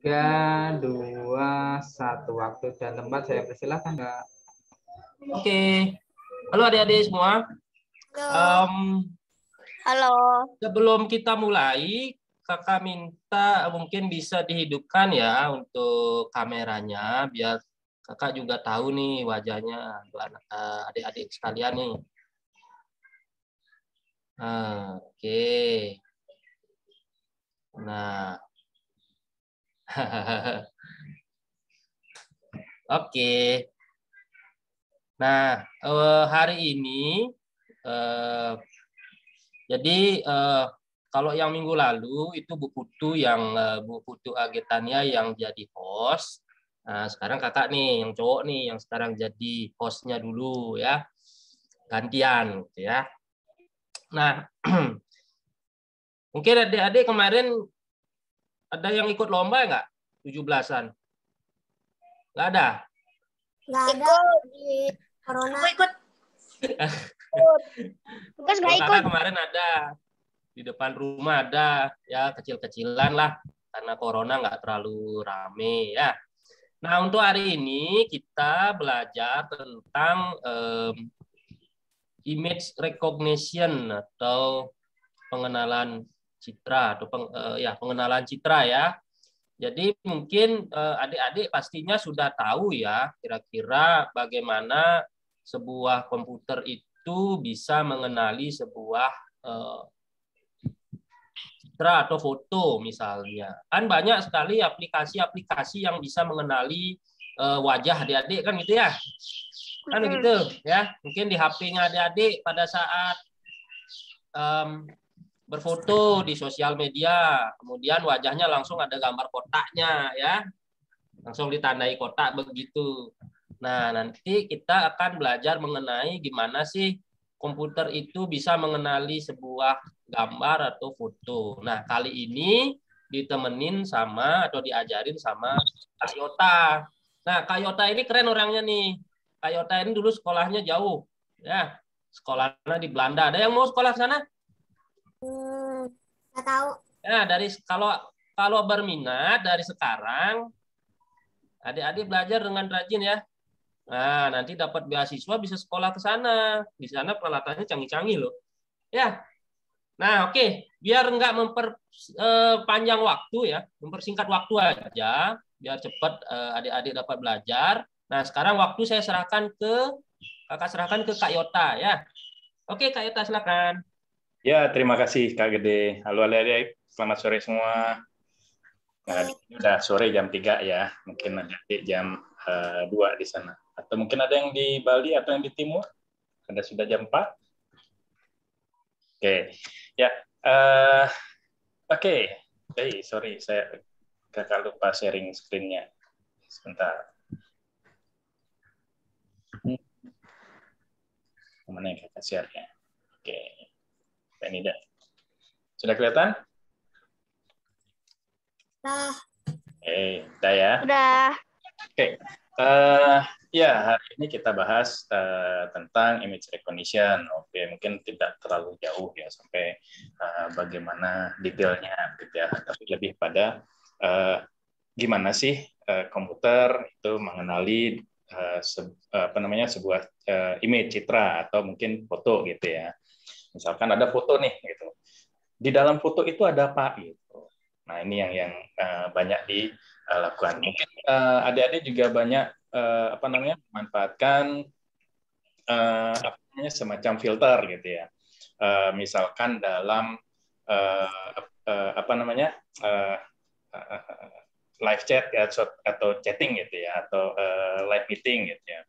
3, 2, 1. Waktu dan tempat saya persilahkan, Kak. Oke. Halo adik-adik semua. Halo. Sebelum kita mulai, kakak minta mungkin bisa dihidupkan ya untuk kameranya, biar kakak juga tahu nih wajahnya adik-adik sekalian nih. Oke. Nah. Oke. Nah, hari ini jadi kalau yang minggu lalu itu Bu Putu Bu Putu Agetania yang jadi host. Nah, sekarang kakak nih yang cowok nih yang sekarang jadi hostnya dulu ya. Gantian gitu ya. Nah, mungkin adik-adik kemarin ada yang ikut lomba nggak? 17-an? Nggak ada? Nggak ada. Corona. Aku ikut. Bukan nggak ikut. Kakak kemarin ada. Di depan rumah ada. Ya, kecil-kecilan lah. Karena corona nggak terlalu rame ya. Nah, untuk hari ini kita belajar tentang image recognition atau pengenalan citra atau pengenalan citra ya. Jadi mungkin adik-adik pastinya sudah tahu ya kira-kira bagaimana sebuah komputer itu bisa mengenali sebuah citra atau foto misalnya. Kan banyak sekali aplikasi-aplikasi yang bisa mengenali wajah adik-adik kan gitu ya. Kan begitu ya. Mungkin di HP-nya adik-adik pada saat berfoto di sosial media, kemudian wajahnya langsung ada gambar kotaknya ya, langsung ditandai kotak begitu. Nah, nanti kita akan belajar mengenai gimana sih komputer itu bisa mengenali sebuah gambar atau foto. Nah, kali ini ditemenin sama atau diajarin sama Kak Yota. Nah, Kak Yota ini keren orangnya nih. Kak Yota ini dulu sekolahnya jauh ya, sekolahnya di Belanda. Ada yang mau sekolah ke sana? Nggak tahu. Ya, kalau berminat dari sekarang, adik-adik belajar dengan rajin ya. Nah, nanti dapat beasiswa bisa sekolah ke sana. Di sana peralatannya canggih-canggih loh. Ya. Nah, oke. Biar nggak memperpanjang waktu ya, mempersingkat waktu aja, biar cepat adik-adik dapat belajar. Nah, sekarang waktu saya serahkan ke Kak Yota ya. Oke, Kak Yota silakan. Ya, terima kasih Kak Gede. Halo adik-adik, selamat sore semua. Nah, ini udah sore jam 3 ya, mungkin adik jam 2 di sana. Atau mungkin ada yang di Bali atau yang di Timur, ada sudah jam 4. Oke, ya. Oke, sorry, saya kakak lupa sharing screen-nya. Sebentar. Mana yang kakak share-nya? Oke. Ini dah. Sudah kelihatan? Udah. Udah ya? Udah. Oke. Ya, hari ini kita bahas tentang image recognition. Oke, mungkin tidak terlalu jauh ya sampai bagaimana detailnya gitu ya, tapi lebih pada gimana sih komputer itu mengenali sebuah image citra atau mungkin foto gitu ya. Misalkan ada foto nih gitu. Di dalam foto itu ada apa gitu. Nah, ini yang banyak dilakukan. Mungkin adik-adik juga banyak memanfaatkan semacam filter gitu ya. Misalkan dalam live chat atau chatting gitu ya, atau live meeting gitu ya,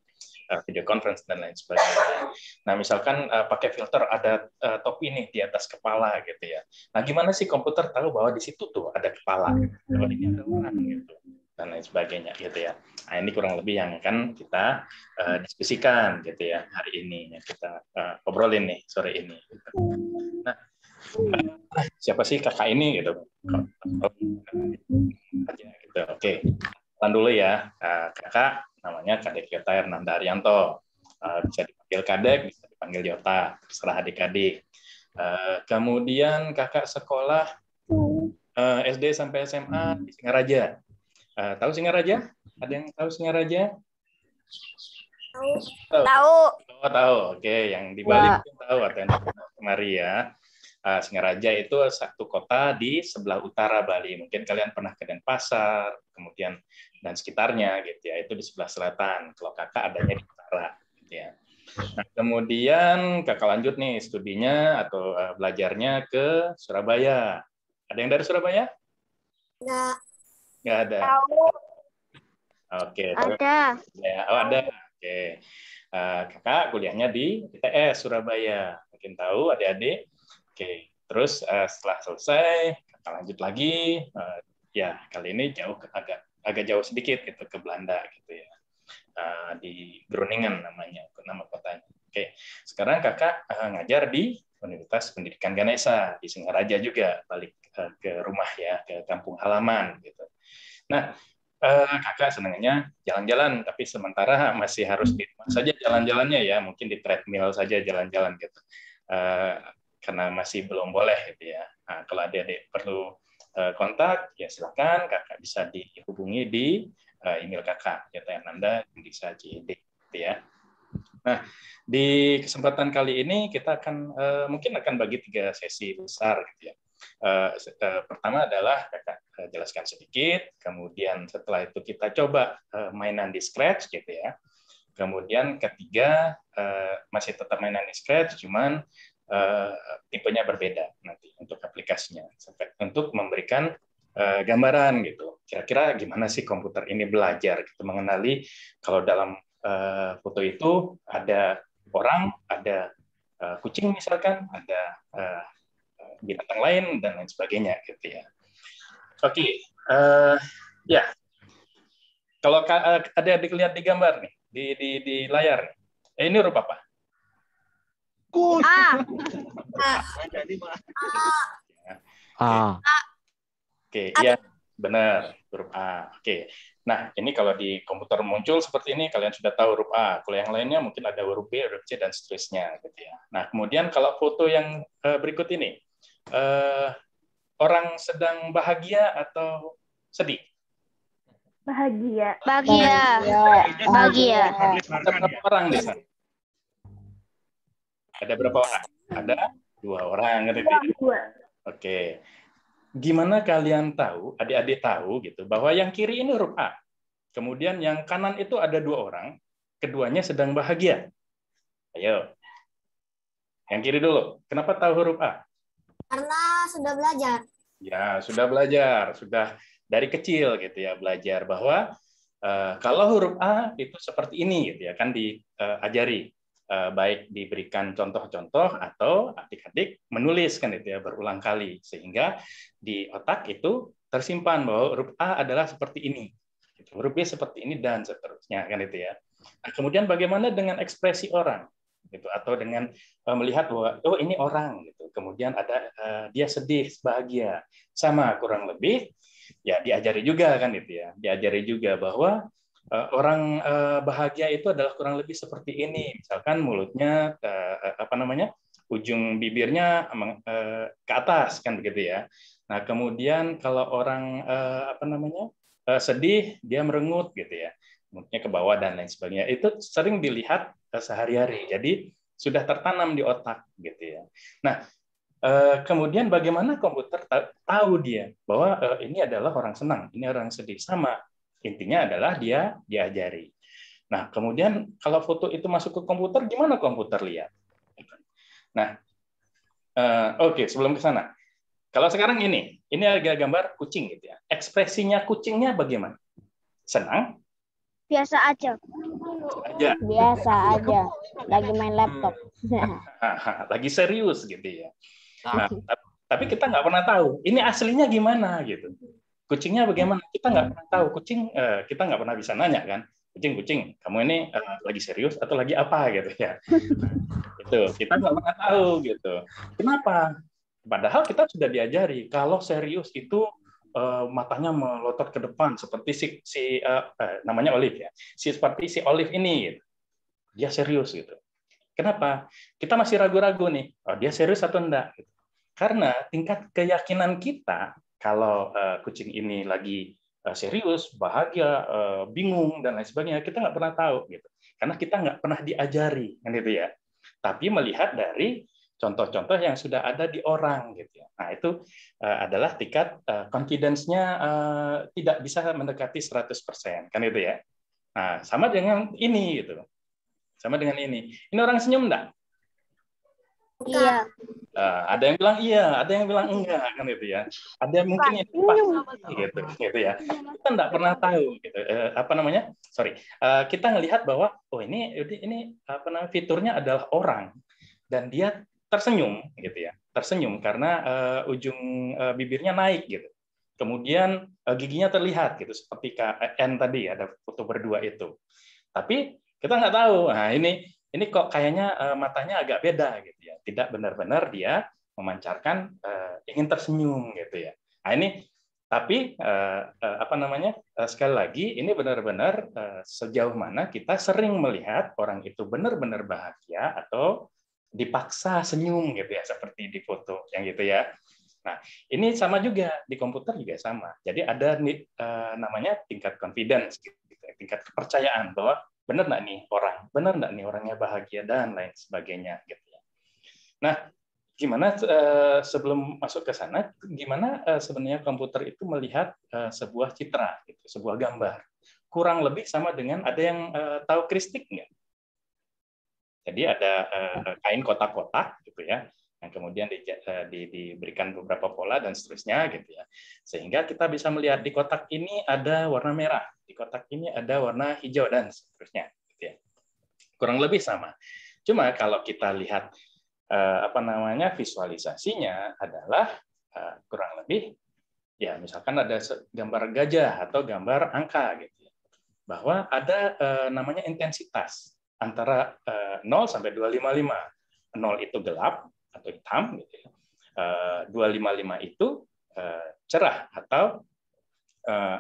video conference dan lain sebagainya. Nah, misalkan pakai filter ada topi nih di atas kepala gitu ya. Nah, gimana sih komputer tahu bahwa di situ tuh ada kepala, bahwa ini ada orang gitu dan lain sebagainya gitu ya. Nah, ini kurang lebih yang akan kita diskusikan gitu ya hari ini, yang kita obrolin nih sore ini. Gitu. Nah, siapa sih kakak ini gitu? Gitu. Oke, kenalan dulu ya. Kakak namanya Kadek Yota Hernanda Haryanto. Bisa dipanggil Kadek, bisa dipanggil Yota, terserah adik-adik. Kemudian kakak sekolah SD sampai SMA di Singaraja. Tahu Singaraja? Ada yang tahu Singaraja? Tahu. Oh, tahu. Oke, yang di Bali mungkin tahu atau yang kemari ya. Singaraja itu satu kota di sebelah utara Bali. Mungkin kalian pernah ke Denpasar, kemudian dan sekitarnya gitu ya. Itu di sebelah selatan. Kalau kakak adanya di utara gitu ya. Nah, kemudian kakak lanjut nih studinya atau belajarnya ke Surabaya. Ada yang dari Surabaya? Enggak. Nggak ada. Tahu. Oke. Ada. Ya, oh ada. Oke. Kakak kuliahnya di ITS Surabaya. Mungkin tahu adik-adik. Oke. Terus setelah selesai, kakak lanjut lagi. Ya, kali ini agak jauh sedikit gitu ke Belanda gitu ya. Di Groningen namanya, nama kotanya. Oke. Sekarang kakak ngajar di Universitas Pendidikan Ganesha di Singaraja juga, balik ke rumah ya, ke kampung halaman gitu. Nah, kakak senangnya jalan-jalan, tapi sementara masih harus di rumah saja jalan-jalannya ya, mungkin di treadmill saja jalan-jalan gitu, karena masih belum boleh gitu ya. Nah, kalau adik-adik perlu kontak, ya silakan kakak bisa dihubungi di email kakak, Yatayananda Indisa CID, gitu ya. Nah, di kesempatan kali ini kita mungkin akan bagi 3 sesi besar gitu ya. Pertama adalah kakak jelaskan sedikit, kemudian setelah itu kita coba mainan di Scratch gitu ya. Kemudian ketiga masih tetap mainan di Scratch, cuman tipenya berbeda nanti untuk aplikasinya, untuk memberikan gambaran gitu. Kira-kira gimana sih komputer ini belajar gitu, mengenali kalau dalam foto itu ada orang, ada kucing misalkan, ada binatang lain dan lain sebagainya gitu ya. Oke, ya. Kalau adik-adik lihat di gambar nih, di layar nih. Ini huruf apa? Oke, iya benar, huruf A. Oke. Nah, ini kalau di komputer muncul seperti ini, kalian sudah tahu huruf A. Kalau yang lainnya mungkin ada huruf B, huruf C, dan seterusnya. Gitu ya. Nah, kemudian kalau foto yang berikut ini, orang sedang bahagia atau sedih? Bahagia. Ada berapa orang di sana? Ada berapa orang? Ada 2 orang. Oke. Gimana kalian tahu, adik-adik tahu gitu, bahwa yang kiri ini huruf A. Kemudian yang kanan itu ada 2 orang, keduanya sedang bahagia. Ayo. Yang kiri dulu. Kenapa tahu huruf A? Karena sudah belajar. Ya, sudah belajar, sudah dari kecil gitu ya belajar bahwa kalau huruf A itu seperti ini gitu ya, kan diajari, baik diberikan contoh-contoh atau adik-adik menulis kan itu ya berulang kali sehingga di otak itu tersimpan bahwa huruf A adalah seperti ini, huruf B seperti ini dan seterusnya kan itu ya. Nah, kemudian bagaimana dengan ekspresi orang gitu atau dengan melihat bahwa oh ini orang gitu, kemudian ada dia sedih, bahagia, sama kurang lebih ya diajari juga kan itu ya, diajari juga bahwa orang bahagia itu adalah kurang lebih seperti ini, misalkan mulutnya ujung bibirnya ke atas kan begitu ya. Nah kemudian kalau orang sedih dia merengut gitu ya, mulutnya ke bawah dan lain sebagainya, itu sering dilihat sehari-hari, jadi sudah tertanam di otak gitu ya. Nah kemudian bagaimana komputer tahu dia bahwa ini adalah orang senang, ini orang sedih, sama. Intinya adalah dia diajari. Nah, kemudian kalau foto itu masuk ke komputer, gimana komputer lihat? Nah, oke, sebelum ke sana. Kalau sekarang ini agak gambar kucing gitu ya. Ekspresinya kucingnya bagaimana? Senang? Biasa aja. Biasa aja. Lagi main laptop. Lagi serius gitu ya. Nah, tapi kita nggak pernah tahu ini aslinya gimana gitu. Kucingnya bagaimana? Kita nggak pernah tahu. Kucing kita nggak pernah bisa nanya kan. Kucing, kamu ini lagi serius atau lagi apa gitu ya? Itu kita nggak pernah tahu gitu. Kenapa? Padahal kita sudah diajari kalau serius itu matanya melotot ke depan seperti namanya Olive ya. Seperti si Olive ini, gitu. Dia serius gitu. Kenapa? Kita masih ragu-ragu nih. Oh, dia serius atau enggak? Gitu. Karena tingkat keyakinan kita kalau kucing ini lagi serius, bahagia, bingung dan lain sebagainya, kita nggak pernah tahu gitu. Karena kita nggak pernah diajari, kan itu ya. Tapi melihat dari contoh-contoh yang sudah ada di orang gitu ya. Nah, itu adalah tingkat confidence-nya tidak bisa mendekati 100%, kan itu ya. Nah, sama dengan ini gitu. Sama dengan ini. Ini orang senyum enggak? Iya. Ada yang bilang iya, ada yang bilang enggak, kan itu ya. Ada yang mungkin yang pasti gitu ya. Kita enggak pernah tahu gitu. Apa namanya? Sorry. Kita ngelihat bahwa oh ini apa namanya fiturnya adalah orang dan dia tersenyum gitu ya. Tersenyum karena ujung bibirnya naik gitu. Kemudian giginya terlihat gitu seperti N tadi ada foto berdua itu. Tapi kita nggak tahu. Nah, ini kok kayaknya matanya agak beda gitu ya. Tidak benar-benar dia memancarkan ingin tersenyum gitu ya. Nah, ini tapi apa namanya? Sekali lagi ini benar-benar sejauh mana kita sering melihat orang itu benar-benar bahagia atau dipaksa senyum gitu ya seperti di foto yang gitu ya. Nah, ini sama juga di komputer juga sama. Jadi ada namanya tingkat confidence gitu, tingkat kepercayaan bahwa benar nggak nih orang, benar nggak nih orangnya bahagia dan lain sebagainya gitu ya. Nah, gimana sebelum masuk ke sana, gimana sebenarnya komputer itu melihat sebuah citra, gitu, sebuah gambar. Kurang lebih sama dengan ada yang tahu kristik nggak? Jadi ada kain kotak-kotak gitu ya, yang kemudian diberikan beberapa pola dan seterusnya gitu ya, sehingga kita bisa melihat di kotak ini ada warna merah, di kotak ini ada warna hijau dan seterusnya gitu ya. Kurang lebih sama. Cuma kalau kita lihat apa namanya visualisasinya adalah kurang lebih ya misalkan ada gambar gajah atau gambar angka gitu ya, bahwa ada namanya intensitas antara 0 sampai 255. 0 itu gelap atau hitam gitu ya. 255 itu cerah atau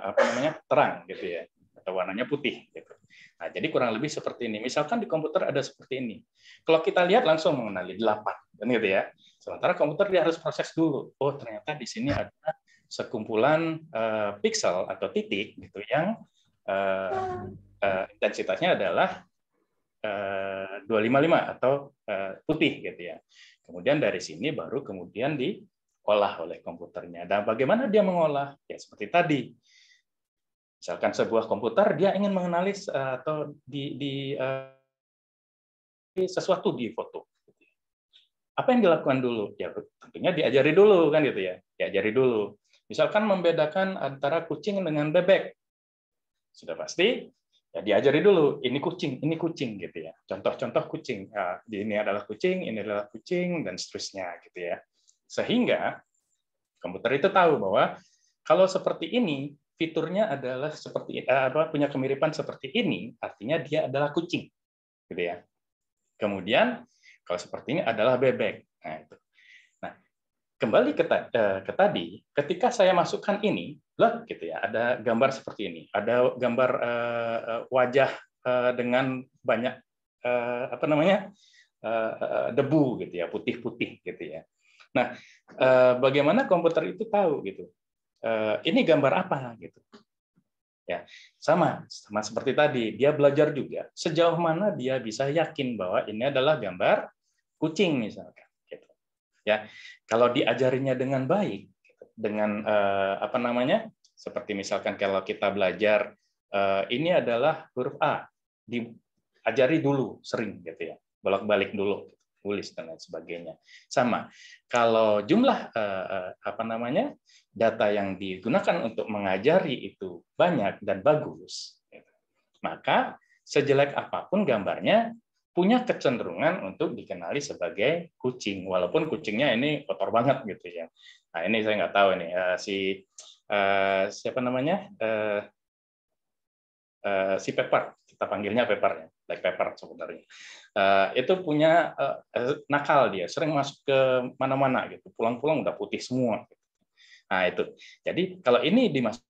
apa namanya terang gitu ya, atau warnanya putih gitu. Nah, jadi kurang lebih seperti ini. Misalkan di komputer ada seperti ini. Kalau kita lihat langsung mengenali 8 kan gitu ya. Sementara komputer dia harus proses dulu. Oh, ternyata di sini ada sekumpulan pixel atau titik gitu yang intensitasnya adalah 255 atau putih gitu ya. Kemudian dari sini baru kemudian diolah oleh komputernya. Dan bagaimana dia mengolah? Ya seperti tadi. Misalkan sebuah komputer dia ingin mengenali atau sesuatu di foto. Apa yang dilakukan dulu? Ya tentunya diajari dulu kan gitu ya. Diajari dulu. Misalkan membedakan antara kucing dengan bebek. Sudah pasti ya diajari dulu, ini kucing gitu ya. Contoh-contoh kucing. Nah, ini adalah kucing, dan seterusnya gitu ya. Sehingga komputer itu tahu bahwa kalau seperti ini, fiturnya adalah seperti punya kemiripan seperti ini, artinya dia adalah kucing, gitu ya. Kemudian kalau seperti ini adalah bebek. Nah, itu. Nah, kembali ke tadi, ketika saya masukkan ini, loh gitu ya, ada gambar seperti ini, ada gambar wajah dengan banyak apa namanya debu gitu ya, putih-putih gitu ya. Nah, bagaimana komputer itu tahu gitu? Ini gambar apa gitu? Ya, sama seperti tadi, dia belajar juga sejauh mana dia bisa yakin bahwa ini adalah gambar kucing misalkan. Gitu. Ya, kalau diajarinya dengan baik, dengan apa namanya, seperti misalkan kalau kita belajar ini adalah huruf A, diajari dulu sering gitu ya, bolak-balik dulu, tulis dan lain sebagainya. Sama, kalau jumlah apa namanya data yang digunakan untuk mengajari itu banyak dan bagus, maka sejelek apapun gambarnya punya kecenderungan untuk dikenali sebagai kucing, walaupun kucingnya ini kotor banget gitu ya. Nah ini saya nggak tahu nih siapa namanya si Pepper, kita panggilnya Pepper ya, Black Pepper sebenarnya. Itu punya nakal dia, sering masuk ke mana-mana gitu, pulang-pulang udah putih semua. Nah itu, jadi kalau ini dimasuk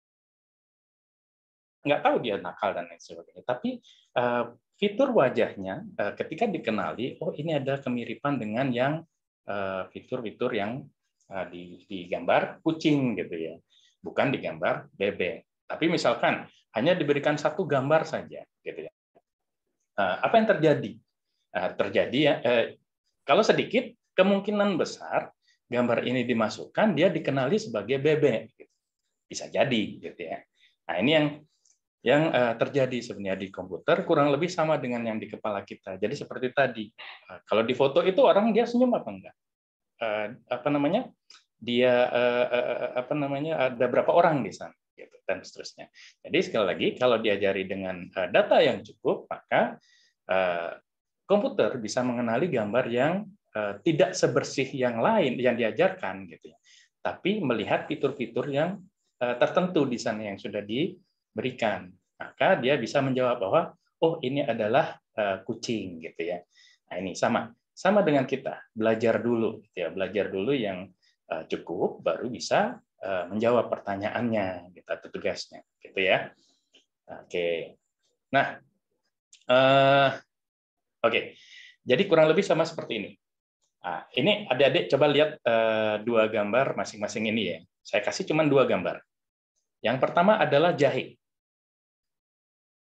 nggak tahu dia nakal dan lain sebagainya, tapi fitur wajahnya ketika dikenali, oh ini ada kemiripan dengan yang fitur-fitur yang di gambar kucing gitu ya, bukan di gambar bebek. Tapi misalkan hanya diberikan satu gambar saja gitu ya. Apa yang terjadi? Terjadi ya, kalau sedikit kemungkinan besar gambar ini dimasukkan dia dikenali sebagai bebek, gitu. Bisa jadi gitu ya. Nah ini yang terjadi sebenarnya di komputer kurang lebih sama dengan yang di kepala kita. Jadi seperti tadi, kalau di foto itu orang dia senyum apa enggak? Apa namanya? Dia apa namanya? Ada berapa orang di sana? Gitu, dan seterusnya. Jadi sekali lagi kalau diajari dengan data yang cukup, maka komputer bisa mengenali gambar yang tidak sebersih yang lain yang diajarkan gitu ya. Tapi melihat fitur-fitur yang tertentu di sana yang sudah diberikan. Maka dia bisa menjawab bahwa oh ini adalah kucing gitu ya. Nah, ini sama dengan kita, belajar dulu gitu ya. Belajar dulu yang cukup baru bisa menjawab pertanyaannya gitu, atau tugasnya gitu ya. Oke. Nah, oke. Jadi kurang lebih sama seperti ini. Nah, ini adik-adik coba lihat dua gambar masing-masing ini ya. Saya kasih cuma dua gambar. Yang pertama adalah jahe.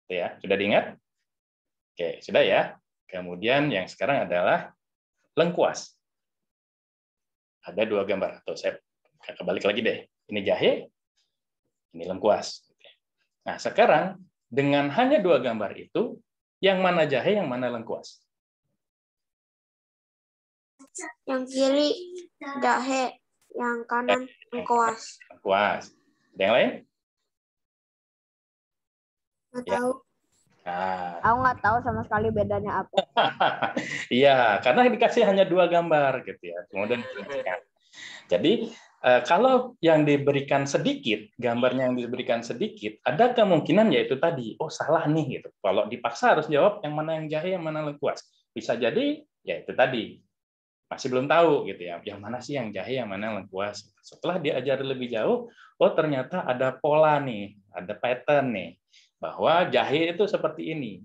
Ya, sudah diingat? Oke, sudah ya. Kemudian yang sekarang adalah lengkuas. Ada dua gambar. Atau saya kebalik lagi deh. Ini jahe, ini lengkuas. Nah, sekarang dengan hanya dua gambar itu, yang mana jahe, yang mana lengkuas? Yang kiri jahe, yang kanan lengkuas. Lengkuas. Ada yang lain? Nggak Ya. tahu. Nah, Aku nggak tahu sama sekali bedanya apa. iya, karena dikasih hanya dua gambar gitu ya. Kemudian dijelaskan. Jadi kalau yang diberikan sedikit, gambarnya yang diberikan sedikit, ada kemungkinan yaitu tadi, oh salah nih gitu. Kalau dipaksa harus jawab yang mana yang jahe, yang mana lengkuas. Bisa jadi ya itu tadi masih belum tahu gitu ya. Yang mana sih yang jahe, yang mana yang lengkuas. Setelah diajari lebih jauh, oh ternyata ada pola nih, ada pattern nih. Bahwa jahe itu seperti ini,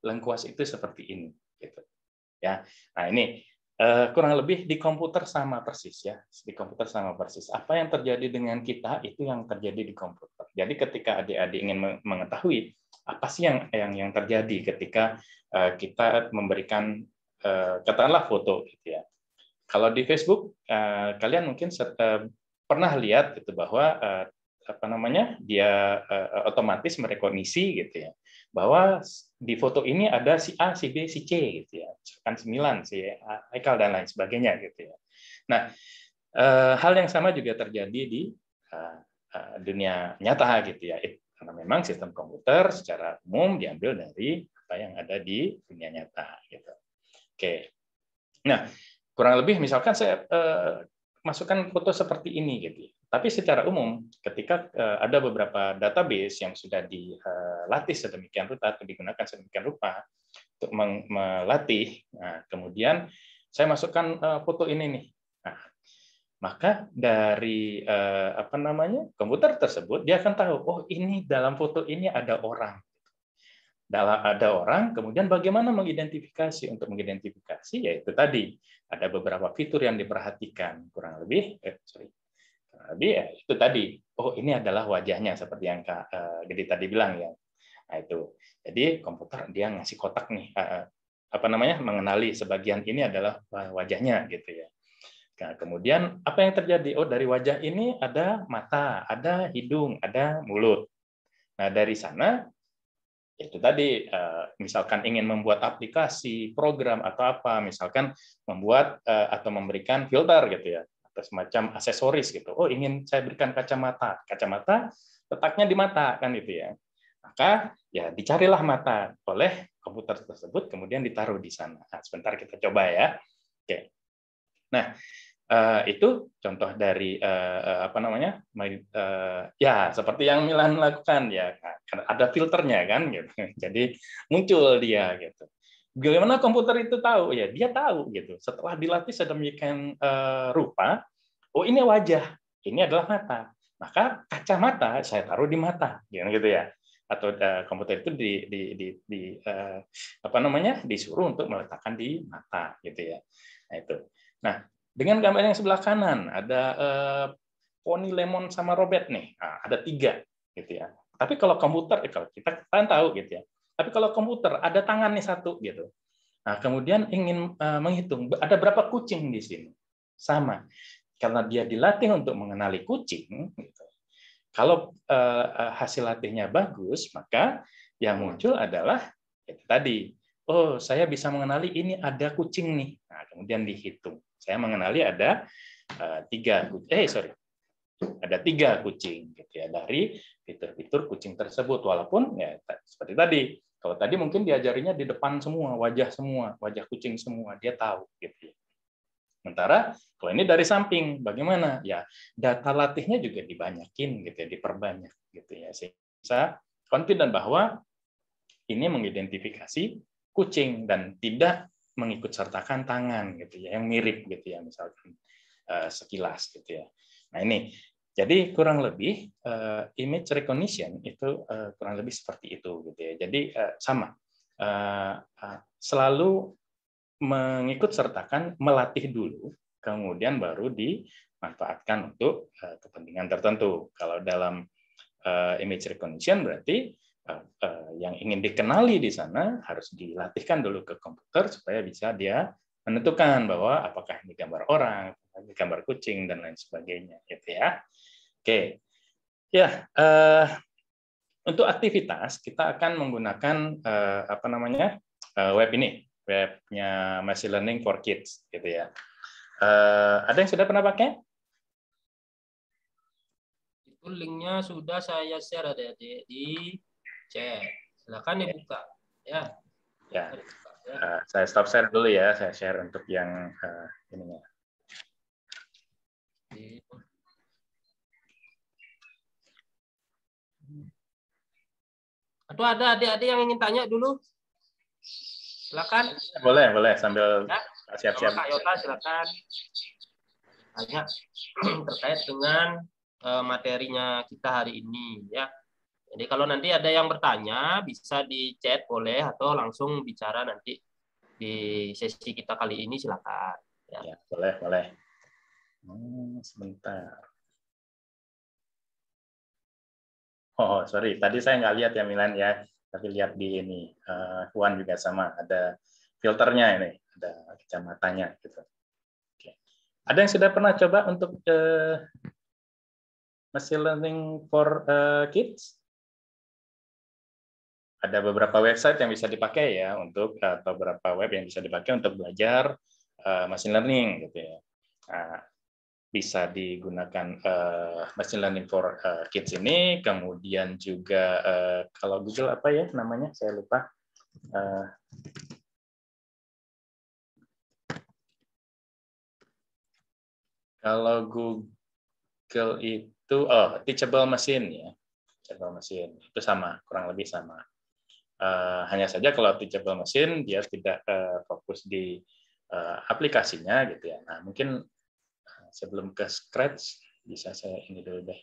lengkuas itu seperti ini, gitu. Ya, nah ini kurang lebih di komputer sama persis ya, di komputer sama persis. Apa yang terjadi dengan kita itu yang terjadi di komputer. Jadi ketika adik-adik ingin mengetahui apa sih yang terjadi ketika kita memberikan katakanlah foto, gitu ya. Kalau di Facebook kalian mungkin pernah lihat itu bahwa apa namanya dia otomatis merekognisi gitu ya bahwa di foto ini ada si A, si B, si C gitu ya, misalkan 9 si Haikal dan lain sebagainya gitu ya. Nah, hal yang sama juga terjadi di dunia nyata gitu ya. Karena memang sistem komputer secara umum diambil dari apa yang ada di dunia nyata gitu. Oke. Nah, kurang lebih misalkan saya masukkan foto seperti ini gitu. Tapi secara umum ketika ada beberapa database yang sudah dilatih sedemikian rupa atau digunakan sedemikian rupa untuk melatih, nah, kemudian saya masukkan foto ini nih. Nah, maka dari apa namanya komputer tersebut dia akan tahu oh ini dalam foto ini ada orang. Ada orang, kemudian bagaimana mengidentifikasi? Untuk mengidentifikasi, yaitu tadi, ada beberapa fitur yang diperhatikan. Kurang lebih ya, itu tadi, oh ini adalah wajahnya, seperti yang Kak Gede tadi bilang ya. Nah itu, jadi komputer dia ngasih kotak nih, apa namanya, mengenali sebagian ini adalah wajahnya, gitu ya. Nah, kemudian apa yang terjadi? Oh dari wajah ini ada mata, ada hidung, ada mulut. Nah dari sana, itu tadi misalkan ingin membuat aplikasi, program atau apa, misalkan membuat atau memberikan filter gitu ya, atau semacam aksesoris gitu. Oh, ingin saya berikan kacamata. Kacamata letaknya di mata kan gitu ya. Maka ya dicarilah mata oleh komputer tersebut kemudian ditaruh di sana. Nah, sebentar kita coba ya. Oke. Nah, itu contoh dari apa namanya ya seperti yang Milan lakukan ya, ada filternya kan gitu. Jadi muncul dia gitu. Bagaimana komputer itu tahu ya, dia tahu gitu setelah dilatih sedemikian rupa, oh ini wajah, ini adalah mata, maka kacamata saya taruh di mata gitu ya, atau komputer itu apa namanya disuruh untuk meletakkan di mata gitu ya. Nah itu. Nah, Dengan gambar yang sebelah kanan ada poni lemon sama robet nih, nah, ada 3 gitu ya. Tapi kalau komputer, kalau kita kan tahu gitu ya. Tapi kalau komputer ada tangan nih 1 gitu. Nah, kemudian ingin menghitung ada berapa kucing di sini, sama. Karena dia dilatih untuk mengenali kucing, gitu. Kalau hasil latihnya bagus, maka yang muncul adalah itu tadi. Oh, saya bisa mengenali ini ada kucing nih. Nah, kemudian dihitung. Saya mengenali ada 3 kucing gitu ya dari fitur-fitur kucing tersebut. Walaupun ya seperti tadi, kalau tadi mungkin diajarinya di depan semua, wajah kucing semua, dia tahu gitu ya. Sementara kalau ini dari samping, bagaimana? Ya data latihnya juga dibanyakin gitu ya, diperbanyak gitu ya, sehingga confident bahwa ini mengidentifikasi kucing dan tidak mengikut sertakan tangan gitu ya, yang mirip gitu ya, misalkan sekilas gitu ya. Nah ini, jadi kurang lebih image recognition itu kurang lebih seperti itu gitu ya. Jadi sama, selalu mengikut sertakan, melatih dulu, kemudian baru dimanfaatkan untuk kepentingan tertentu. Kalau dalam image recognition berarti yang ingin dikenali di sana harus dilatihkan dulu ke komputer supaya bisa dia menentukan bahwa apakah ini gambar orang, gambar kucing dan lain sebagainya, gitu ya. Oke, ya untuk aktivitas kita akan menggunakan web ini. Webnya Machine Learning for Kids, gitu ya. Ada yang sudah pernah pakai? Itu linknya sudah saya share adik-adik di chat. Silakan dibuka, ya. Ya. Saya stop share dulu ya. Saya share untuk yang ininya. Atau ada adik-adik yang ingin tanya dulu? Silakan. Boleh sambil ya. siap-siap. Kak Yota silakan tanya terkait dengan materinya kita hari ini ya. Jadi kalau nanti ada yang bertanya bisa di chat boleh atau langsung bicara nanti di sesi kita kali ini silakan. Ya, boleh. Sebentar. Oh, sorry. Tadi saya nggak lihat ya Milan ya. Tapi lihat di ini. Juan juga sama. Ada filternya ini. Ada kacamatanya. Gitu. Oke. Ada yang sudah pernah coba untuk Machine Learning for Kids? Ada beberapa website yang bisa dipakai ya atau beberapa web yang bisa dipakai untuk belajar machine learning gitu ya. Nah, bisa digunakan machine learning for kids ini, kemudian juga kalau Google apa ya namanya saya lupa. Kalau Google itu Teachable Machine ya, Teachable Machine itu sama, kurang lebih sama. Hanya saja kalau Teachable Machine dia tidak fokus di aplikasinya gitu ya. Nah mungkin sebelum ke Scratch bisa saya ini dulu deh.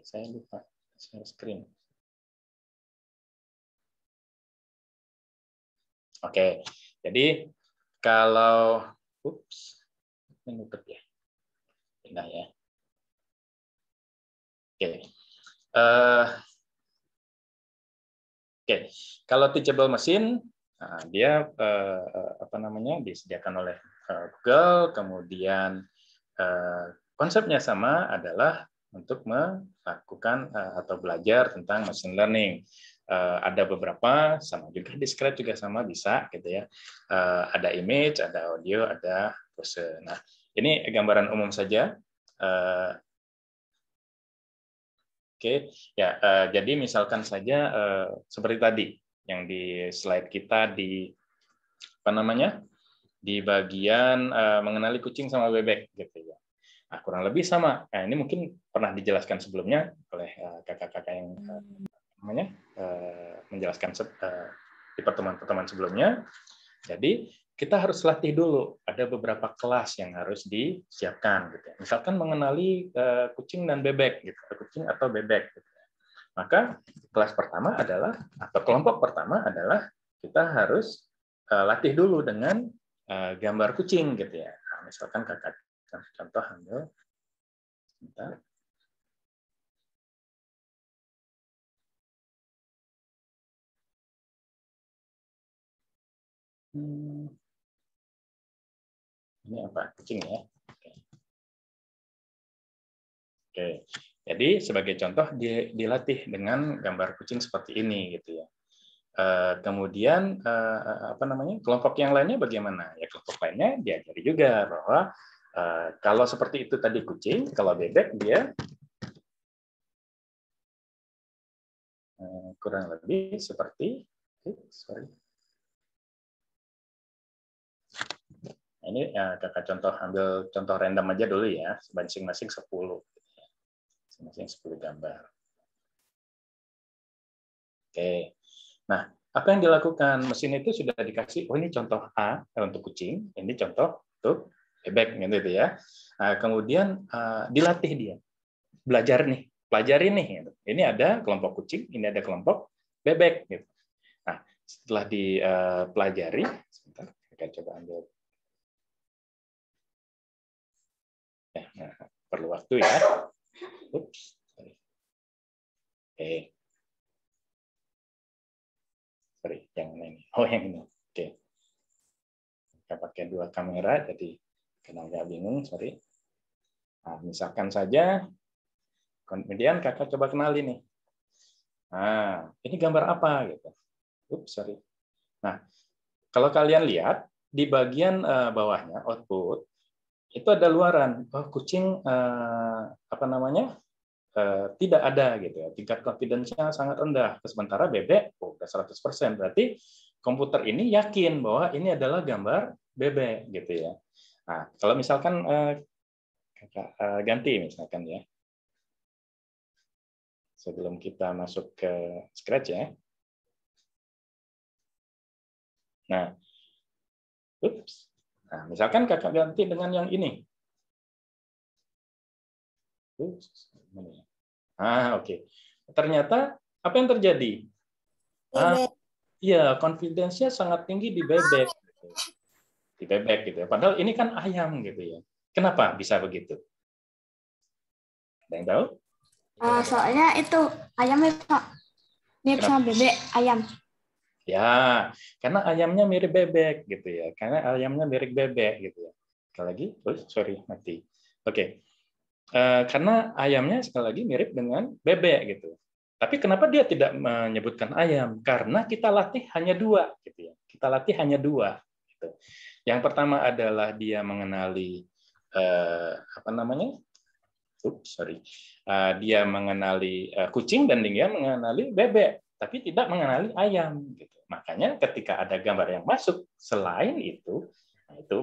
Saya lupa share screen. Oke, jadi kalau menutup ya, pindah ya. Oke. Oke, kalau Teachable Machine, dia disediakan oleh Google, kemudian konsepnya sama adalah untuk melakukan atau belajar tentang machine learning. Ada beberapa sama juga di Scratch juga sama bisa gitu ya. Ada image, ada audio, ada pose. Nah, ini gambaran umum saja. Oke, ya. Jadi misalkan saja seperti tadi yang di slide kita di di bagian mengenali kucing sama bebek gitu ya. Nah, kurang lebih sama. Nah, ini mungkin pernah dijelaskan sebelumnya oleh kakak-kakak yang menjelaskan di pertemuan-pertemuan sebelumnya. Jadi kita harus latih dulu. Ada beberapa kelas yang harus disiapkan. Gitu. Misalkan mengenali kucing dan bebek, gitu. Kucing atau bebek. Gitu. Maka kelas pertama adalah atau kelompok pertama adalah kita harus latih dulu dengan gambar kucing, gitu ya. Nah, misalkan kakak contoh ambil. Sebentar. Ini apa? Kucing ya. Oke. Jadi sebagai contoh dilatih dengan gambar kucing seperti ini gitu ya. Kemudian apa namanya, kelompok yang lainnya bagaimana? Ya kelompok lainnya diajari juga bahwa kalau seperti itu tadi kucing, kalau bebek dia kurang lebih seperti ini kakak contoh, ambil contoh random aja dulu ya, masing-masing 10. Masing-masing 10 gambar. Oke. Nah, apa yang dilakukan? Mesin itu sudah dikasih, oh ini contoh A untuk kucing, ini contoh untuk bebek gitu ya. Nah, kemudian dilatih dia. Belajar nih, pelajari nih. Gitu. Ini ada kelompok kucing, ini ada kelompok bebek gitu. Nah, setelah dipelajari, sebentar, kita coba ambil. Nah, perlu waktu ya. Ups. Oke. Sorry, yang ini. Oh, yang ini. Oke. Kita pakai 2 kamera, jadi karena agak bingung, sorry. Nah, misalkan saja, kemudian kakak coba kenali nih. Nah, ini gambar apa gitu. Ups, sorry. Nah, kalau kalian lihat di bagian bawahnya output itu ada luaran. Oh, kucing apa namanya? Tidak ada gitu ya. Tingkat confidence-nya sangat rendah. Sementara bebek udah 100%. Berarti komputer ini yakin bahwa ini adalah gambar bebek gitu ya. Nah, kalau misalkan kakak ganti misalkan ya. Sebelum kita masuk ke Scratch ya. Nah, ups. Nah, misalkan kakak ganti dengan yang ini. Oke. Ternyata apa yang terjadi? Iya, confidence-nya sangat tinggi di bebek. Di bebek gitu ya. Padahal ini kan ayam gitu ya. Kenapa bisa begitu? Ada yang tahu? Soalnya itu ayamnya Pak. Mirip sama bebek ayam. Ya, karena ayamnya mirip bebek gitu ya. Karena ayamnya mirip bebek gitu ya. Sekali lagi, sorry mati. Oke. Karena ayamnya sekali lagi mirip dengan bebek gitu. Tapi kenapa dia tidak menyebutkan ayam? Karena kita latih hanya 2 gitu ya. Kita latih hanya 2 gitu. Yang pertama adalah dia mengenali apa namanya? Dia mengenali kucing dan dia mengenali bebek, tapi tidak mengenali ayam gitu. Makanya ketika ada gambar yang masuk selain itu,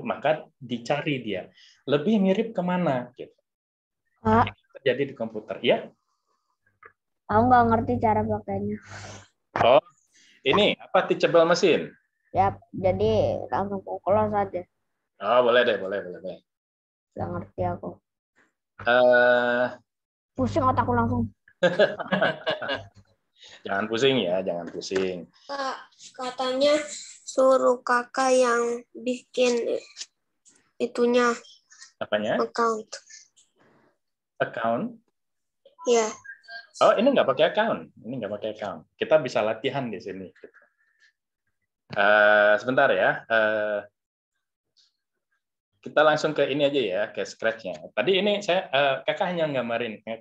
maka dicari dia lebih mirip kemana gitu. Terjadi di komputer ya. Aku nggak ngerti cara pakainya. Oh, ini apa teachable mesin? Ya, jadi langsung close aja. Oh, boleh deh, boleh. Nggak ngerti aku. Pusing otakku langsung. Jangan pusing ya, jangan pusing. Kak, katanya suruh kakak yang bikin itunya. Apanya? Account? Ya. Oh, ini nggak pakai account. Kita bisa latihan di sini. Sebentar ya. Kita langsung ke ini aja ya, ke Scratch-nya. Tadi ini saya kakak hanya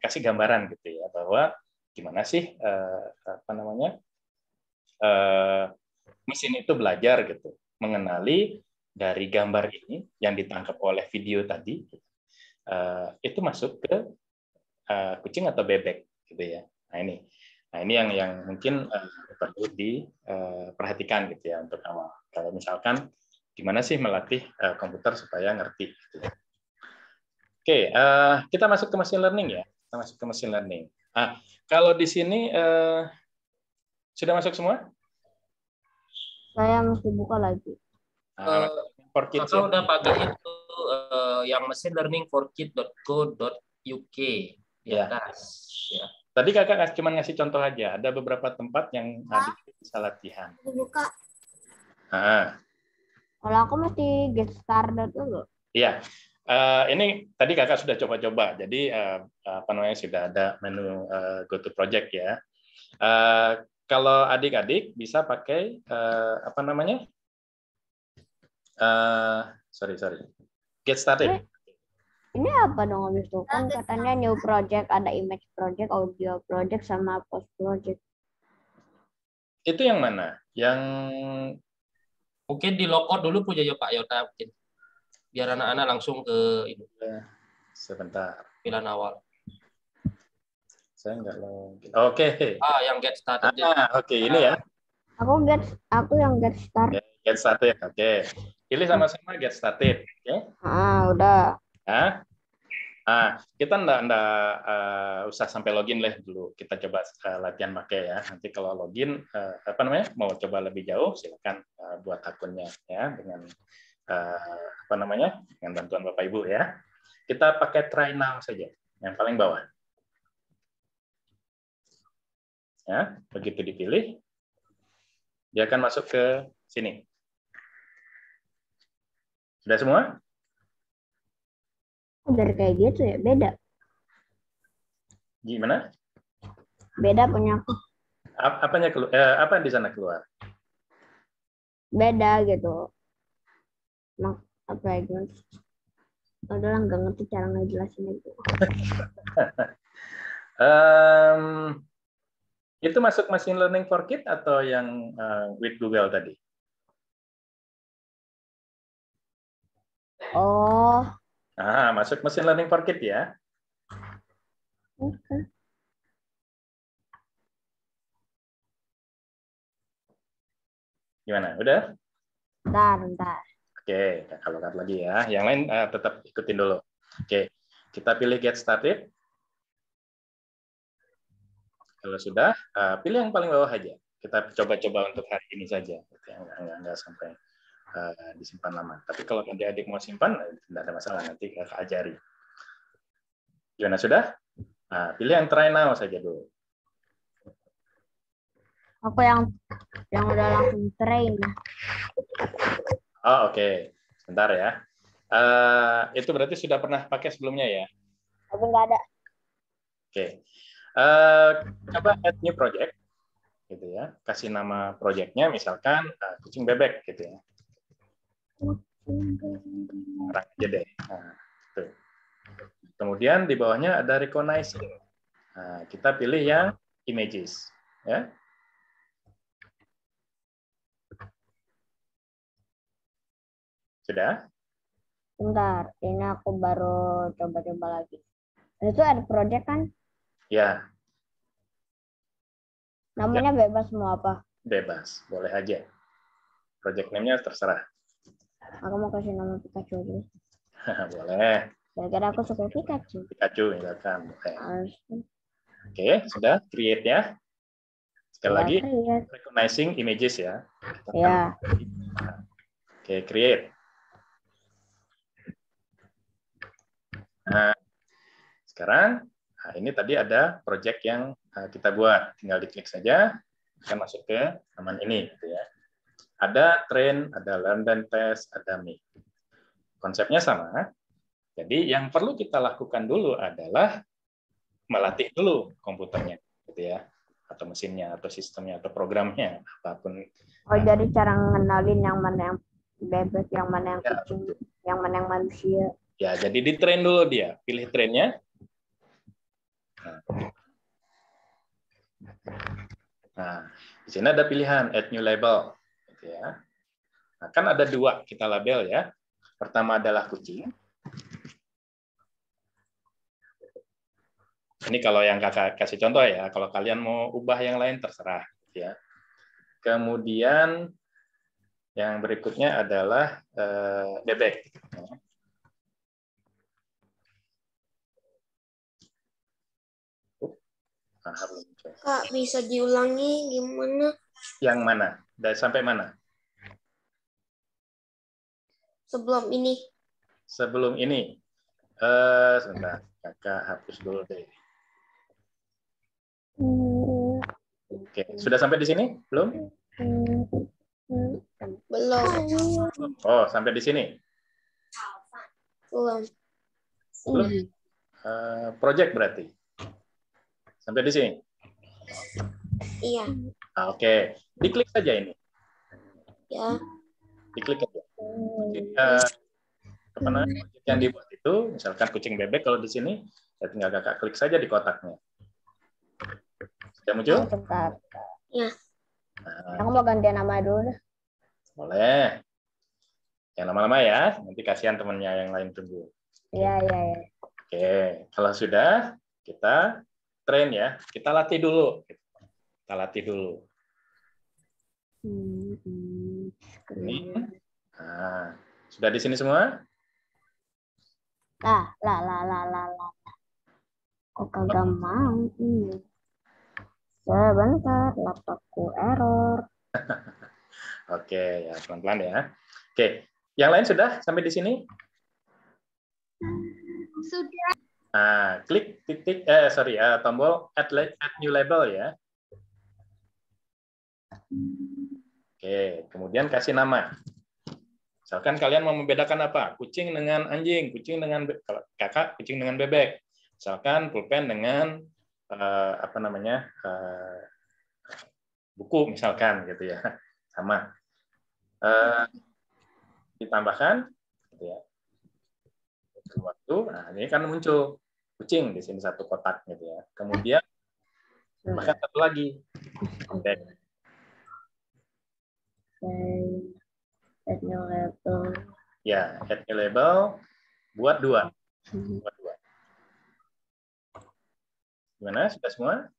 kasih gambaran gitu ya, bahwa gimana sih apa namanya mesin itu belajar gitu, mengenali dari gambar ini yang ditangkap oleh video tadi, itu masuk ke kucing atau bebek gitu ya. Nah ini yang mungkin perlu diperhatikan gitu ya untuk awal. Kalau misalkan gimana sih melatih komputer supaya ngerti gitu ya. Oke, kita masuk ke machine learning ya. Kalau di sini sudah masuk semua? Saya mesti buka lagi. Kakak udah pakai itu yang machine learning for kid.co.uk di atas. Ya. Tadi kakak cuma ngasih contoh aja. Ada beberapa tempat yang bisa latihan. Buka. Kalau aku mesti get started dulu. Iya. Ini tadi kakak sudah coba-coba. Jadi apa namanya sudah ada menu go to project ya. Kalau adik-adik bisa pakai apa namanya? Sorry. Get started. Ini apa dong habis itu? Kan katanya new project, ada image project, audio project, sama post project. Itu yang mana? Yang Mungkin di logout dulu punya ya Pak Yota mungkin. Biar anak-anak langsung ke ini, sebentar. pilihan awal. Saya nggak login. Oke. Yang get started. Oke, ini ya. Aku yang get start. Get started. Oke. Pilih sama-sama get started. Oke. Udah. Ya. Kita nggak usah sampai login dulu. Kita coba latihan pakai ya. Nanti kalau login apa namanya mau coba lebih jauh silakan buat akunnya ya dengan apa namanya dengan bantuan Bapak Ibu ya. Kita pakai try now saja yang paling bawah. Ya, begitu dipilih dia akan masuk ke sini. Sudah semua? Dari kayak gitu ya, beda. Gimana? Beda punya aku. Apanya apa yang di sana keluar? Beda gitu. Apa ya gimana? Udah nggak ngerti cara ngejelasin itu. Itu masuk machine learning for kids atau yang with Google tadi? Oh. Masuk machine learning for kids ya. Oke. Gimana? Udah? Bentar. Oke, kalau lihat lagi ya. Yang lain tetap ikutin dulu. Oke, kita pilih get started. Kalau sudah, pilih yang paling bawah aja. Kita coba-coba untuk hari ini saja. Nggak sampai disimpan lama. Tapi kalau adik-adik mau simpan, tidak ada masalah. Nanti kakak ajari. Gimana sudah? Pilih yang try now saja dulu. Aku yang udah langsung train. Oke. Sebentar ya. Itu berarti sudah pernah pakai sebelumnya ya? Tapi nggak ada. Oke. Coba add new project. Gitu ya. Kasih nama projectnya misalkan kucing bebek gitu ya. Sekarang aja deh. Tuh. Kemudian di bawahnya ada recognizing. Kita pilih yang images. Ya. Sudah? Bentar, ini aku baru coba-coba lagi. Itu ada project kan? Ya. Namanya bebas mau apa? Bebas, boleh aja. Project name-nya terserah. Aku mau kasih nama Pikachu aja. Boleh. Gara-gara aku suka Pikachu. Pikachu misalkan. Boleh. Harus. Oke, sudah create ya. Sekali lagi, Create. recognizing images ya. Ya. Oke, create. Nah, sekarang ini tadi ada project yang kita buat. Tinggal diklik saja, akan masuk ke halaman ini. Gitu ya. Ada train, ada learn dan test, ada make. Konsepnya sama. Jadi yang perlu kita lakukan dulu adalah melatih dulu komputernya, gitu ya, atau mesinnya, atau sistemnya, atau programnya, apapun. Jadi cara ngenalin yang mana yang bebek, yang mana yang kucing, yang mana yang manusia. Ya, jadi di train dulu dia, pilih trainnya. Nah, di sini ada pilihan add new label, gitu ya. Nah, kan ada dua kita label ya. Pertama adalah kucing. Ini kalau yang kakak kasih contoh ya. Kalau kalian mau ubah yang lain terserah, gitu ya. Kemudian yang berikutnya adalah bebek. Kak, bisa diulangi gimana? Yang mana? Dari sampai mana? Sebelum ini. Sebelum ini. Sebentar, kakak hapus dulu deh. Oke, sudah sampai di sini? Belum? Belum. Oh, sampai di sini. Belum. Belum? Project berarti. Sampai di sini. Iya. Oke. Diklik saja ini. Ya. Diklik aja. Apa namanya? Project yang dibuat itu, misalkan kucing bebek, kalau di sini, ya tinggal kakak klik saja di kotaknya. Sudah muncul? Bentar. Ya. Aku mau ganti nama dulu dah. Boleh. Yang lama-lama ya, nanti kasihan temennya yang lain tunggu. Iya. Oke, kalau sudah, kita train ya. Kita latih dulu. Kita latih dulu. Ini. Nah, sudah di sini semua? Lah. Kok kagak mau ini? Sebentar, laptopku error. Oke, ya pelan-pelan ya. Oke, yang lain sudah sampai di sini? Sudah. Nah, klik titik, tombol add new label ya. Oke, kemudian kasih nama. Misalkan kalian mau membedakan apa? Kucing dengan anjing, kalau kakak kucing dengan bebek. Misalkan pulpen dengan buku misalkan gitu ya, sama. Ditambahkan, gitu ya. Waktu, nah ini kan muncul kucing di sini satu kotak gitu ya. Kemudian tambahkan satu lagi. Add new label. Ya, add new label, buat dua. Gimana? Sudah semua?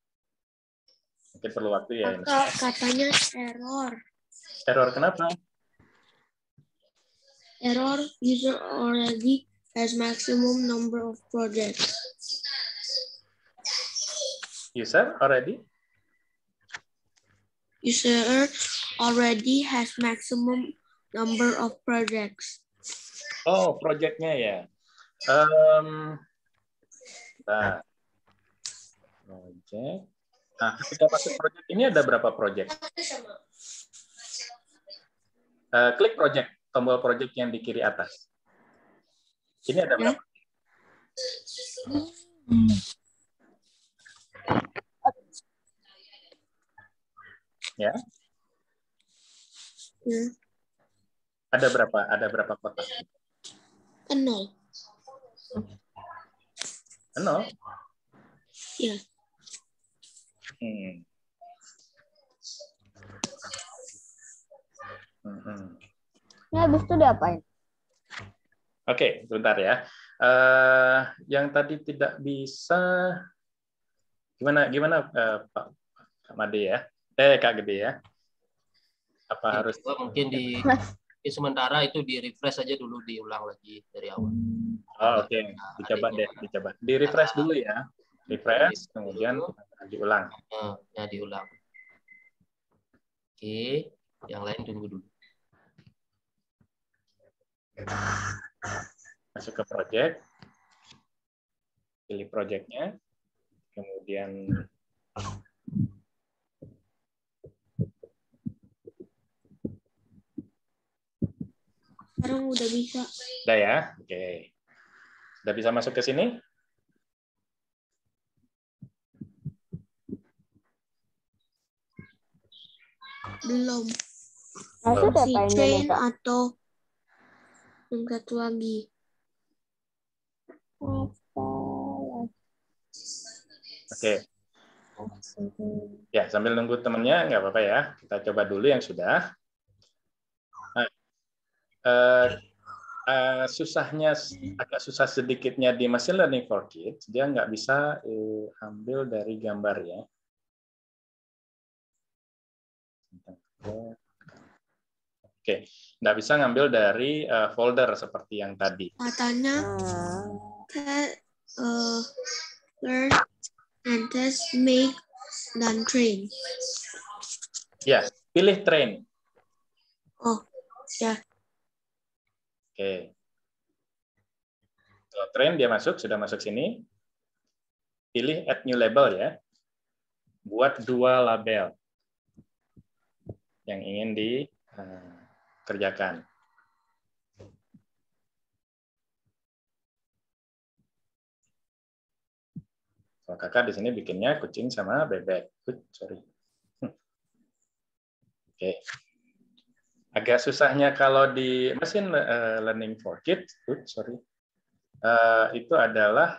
Mungkin perlu waktu ya ini. Katanya error. Error kenapa? Error, user already has maximum number of projects. User already? User already has maximum number of projects. Oh, project-nya ya. Nah, project. Nah, ketika masuk project ini ada berapa project? Klik project, tombol project yang di kiri atas. Ini ada berapa? Ya. Ada berapa? Ada berapa kotak? 0. 0? Ya. Ini habis itu diapain? Oke, sebentar ya. Yang tadi tidak bisa, gimana Pak Made ya? Kak Gede ya? Apa harus? Mungkin di sementara itu di refresh aja dulu, diulang lagi dari awal. Oh, oke. Dicoba deh, dicoba. Di refresh dulu ya. Refresh, kemudian diulang. Ya, diulang. Oke, yang lain tunggu dulu. Masuk ke project, pilih projectnya, kemudian Sekarang udah bisa. udah ya, oke. Udah bisa masuk ke sini? Belum. Masih Si diapain chain Kak? atau yang satu lagi. Oke. Ya, sambil nunggu temennya, nggak apa-apa ya. Kita coba dulu yang sudah. Nah, susahnya, agak susah sedikitnya di Machine Learning for Kids, dia nggak bisa ambil dari gambar ya. Oke, nggak bisa ngambil dari folder seperti yang tadi. Katanya learn and test, make, dan train. Ya, pilih train. Oh, ya. Oke. Kalau train dia masuk, sudah masuk sini. Pilih add new label ya. Buat 2 label yang ingin dikerjakan. Kalau kakak di sini bikinnya kucing sama bebek. Sorry. Oke. Agak susahnya kalau di mesin learning for kids, sorry, itu adalah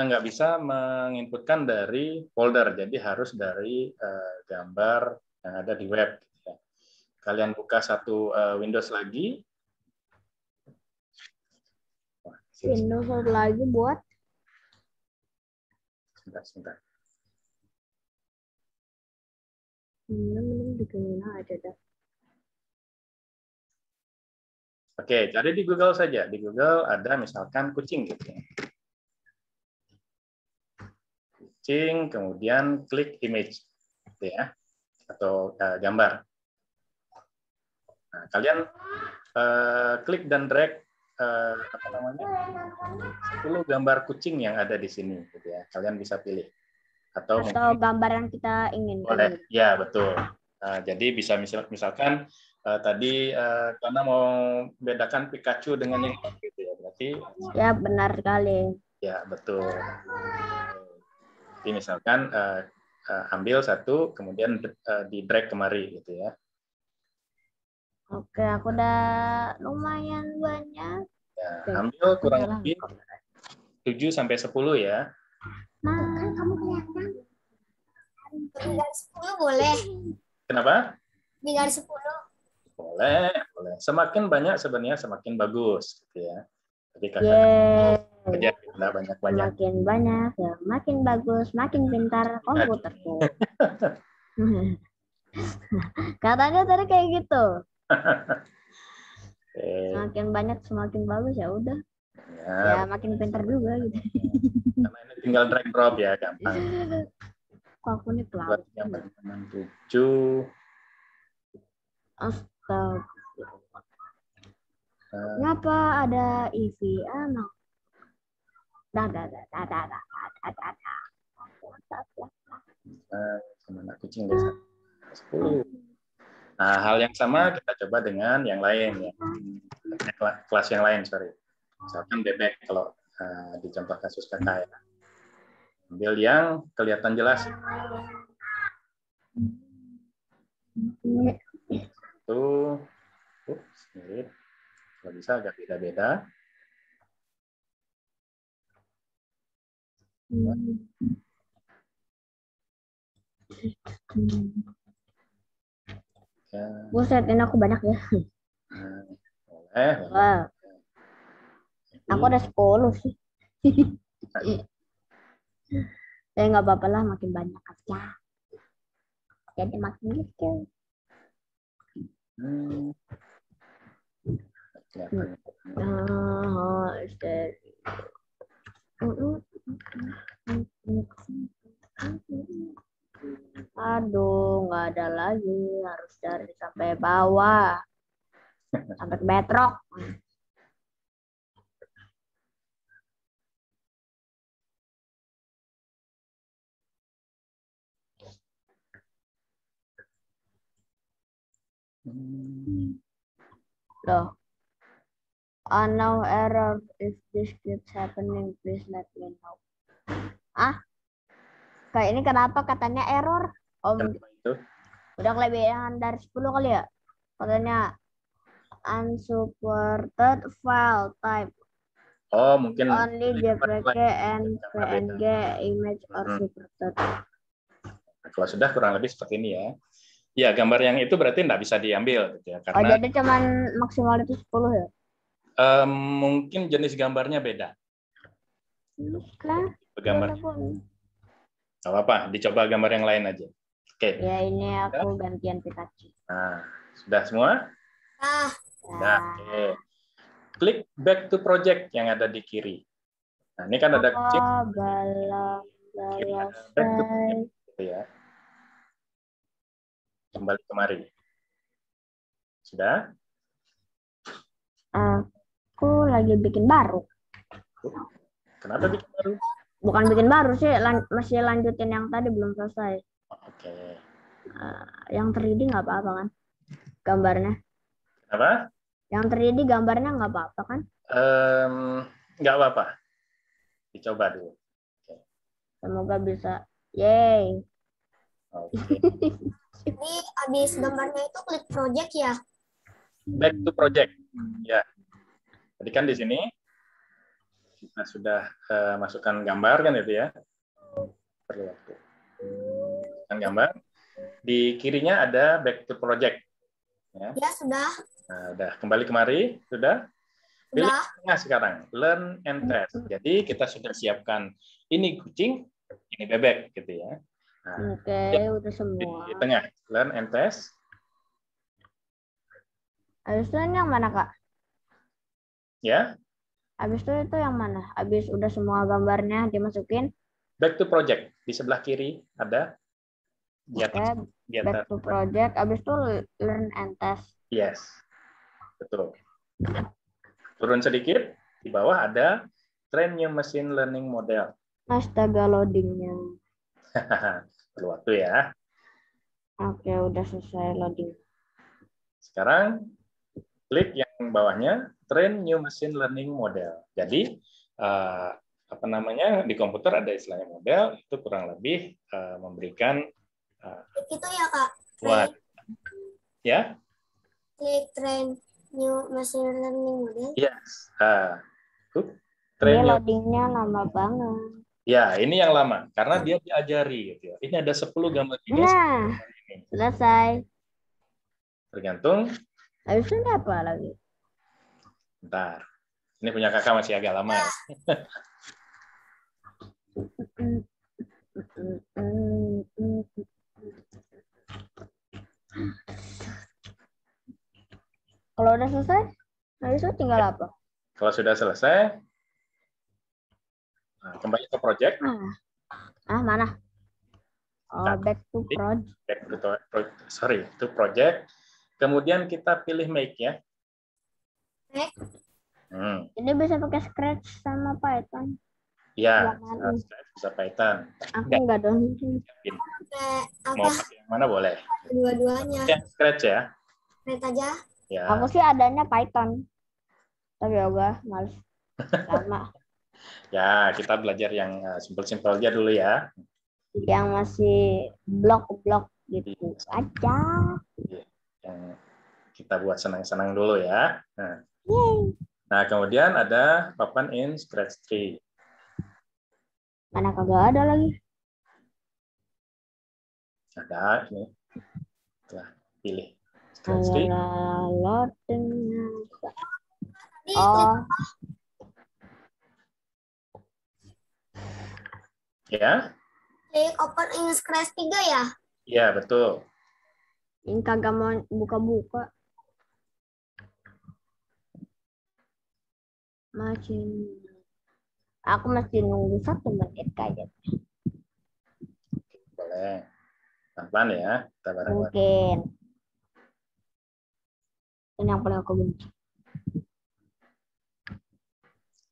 nggak bisa menginputkan dari folder, jadi harus dari gambar yang ada di web. Kalian buka satu Windows lagi. Windows satu lagi buat Sebentar. Bikinin aja dah. Oke, cari di Google saja. Di Google ada misalkan kucing gitu ya. Kucing, kemudian klik image, gitu ya, atau gambar. Nah, kalian klik dan drag 10 gambar kucing yang ada di sini, gitu ya. Kalian bisa pilih. Atau mungkin gambar yang kita inginkan. boleh, ya betul. Jadi bisa misalkan tadi karena mau bedakan Pikachu dengan yang lain, gitu ya. Berarti Ya benar sekali. ya betul. Jadi misalkan ambil satu, kemudian di drag kemari, gitu ya. Oke, aku udah lumayan banyak. Ya, ambil kurang lebih 7 sampai 10 ya. Nah, kan kamu kelihatan. Lebih dari 10 boleh. Kenapa? Lebih dari 10. Boleh. Semakin banyak sebenarnya semakin bagus, gitu ya. Jadi kakak kerja kita banyak-banyak. Makin banyak, ya makin bagus, makin pintar komputerku. Katanya tadi kayak gitu. Semakin banyak semakin bagus, ya udah. Ya makin pintar juga gitu. Karena ini tinggal drag drop ya, gampang. Kok aku nih pelan. 7. Astaga. Kenapa ada EVA? No. Sama anak kucing desa 10. Nah, hal yang sama kita coba dengan yang lain ya. Kelas yang lain, sorry. Misalkan bebek kalau di contoh kasus kakak ya. Ambil yang kelihatan jelas. Tuh. Mirip. Kalau bisa agak beda-beda. Buset, ini aku banyak ya. Boleh. Wow. Aku ada 10 sih. Ya nggak apa-apa lah, makin banyak aja. Jadi makin gitu. Aduh, nggak ada lagi. Harus cari sampai bawah. Sampai ke bedrock. Loh. No error. If this keeps happening, please let me know. Kayak ini kenapa katanya error? Kenapa itu? Udah kelebihan dari 10 kali ya? Katanya unsupported file type. Oh, mungkin only JPG and PNG image are supported. Kalau sudah kurang lebih seperti ini ya. Ya, gambar yang itu berarti nggak bisa diambil gitu ya, karena jadi cuman maksimal itu 10 ya? Mungkin jenis gambarnya beda. Gambar. Nggak apa-apa, dicoba gambar yang lain aja. Oke. Ya, ini aku gantian Pikachu. Nah, sudah semua? Sudah. Oke. Klik back to project yang ada di kiri. Nah, ini kan ada kucing. Back to project, gitu ya. Kembali kemari. Sudah? Aku lagi bikin baru. Kenapa bikin baru? Bukan bikin baru sih, masih lanjutin yang tadi belum selesai. Oke. Yang 3D nggak apa-apa kan? Gambarnya. Apa? Yang 3D gambarnya nggak apa-apa kan? Nggak apa-apa. Dicoba dulu. Semoga bisa. Yeay. Oke. Jadi habis gambarnya itu klik project ya. Back to project. Ya. Tadi kan di sini kita sudah masukkan gambar kan itu ya. Perlu waktu. Masukkan gambar. Di kirinya ada back to project. Ya, Ya sudah. Nah, udah kembali kemari, sudah. Pilih Sudah. tengah sekarang, learn and test. Jadi kita sudah siapkan ini kucing, ini bebek gitu ya. Nah, Oke, udah semua. di tengah, learn and test. Habis itu yang mana, Kak? Ya, Habis itu yang mana? Habis udah semua gambarnya dimasukin. back to project. Di sebelah kiri ada di Oke, atas. Di atas. back to project. Habis itu learn and test. Yes, betul. Turun sedikit, di bawah ada train new machine learning model. Astaga, loadingnya. Perlu waktu ya. Oke, udah selesai loading. Sekarang klik yang bawahnya train new machine learning model. Jadi apa namanya di komputer ada istilahnya model itu kurang lebih memberikan Itu ya Kak. buat ya. Klik train new machine learning model. Yes. Ini Train new. loadingnya lama banget. Ya, ini yang lama karena dia diajari gitu ya. Ini ada 10 gambar ini. Nah, selesai. Tergantung. Habis itu apa lagi? Bentar. Ini punya kakak masih agak lama. Ya. Kalau udah selesai, habis itu tinggal apa? Kalau sudah selesai, kembali ke project. Mana? Oh, back to project. Back to project. Kemudian kita pilih make ya. Make. Ini bisa pakai Scratch sama Python. Ya, bisa Python. Aku nggak download. Mau pakai yang mana boleh. Dua-duanya. Ya, Scratch ya. Scratch aja. Ya. Aku sih adanya Python. Tapi yoga males. Lama. Ya, kita belajar yang simpel-simpel aja dulu ya. Yang masih blok-blok gitu aja. Yang kita buat senang-senang dulu ya. Nah, kemudian ada papan in Scratch tree. Mana kagak ada lagi? Ada ini. Setelah pilih Scratch tree. Oh. Ya. Klik open in Scratch 3 ya? Iya, betul. Ini kagak mau buka-buka. Aku masih nunggu 1 menit kayaknya. Boleh. Pelan-pelan ya. Kita bareng-bareng. Mungkin. Ini yang paling aku benci.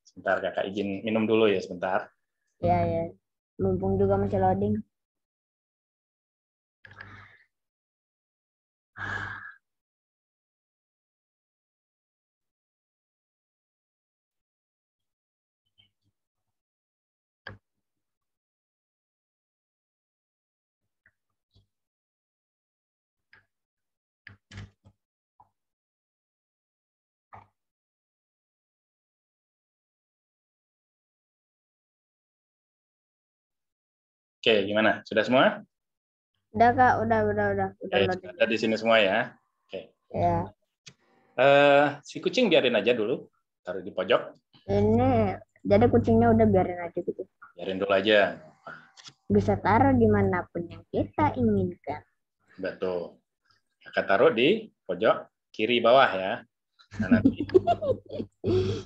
Sebentar, kakak izin minum dulu ya sebentar. Ya, ya. Mumpung juga masih loading. Oke, gimana? Sudah semua? Udah Kak, udah Oke, loading. ada di sini semua ya. Oke. Ya. Si kucing biarin aja dulu, taruh di pojok. Ini jadi kucingnya udah biarin aja gitu. Biarin dulu aja. Bisa taruh dimanapun yang kita inginkan. Betul. Kakak taruh di pojok kiri bawah ya. Nah, nanti.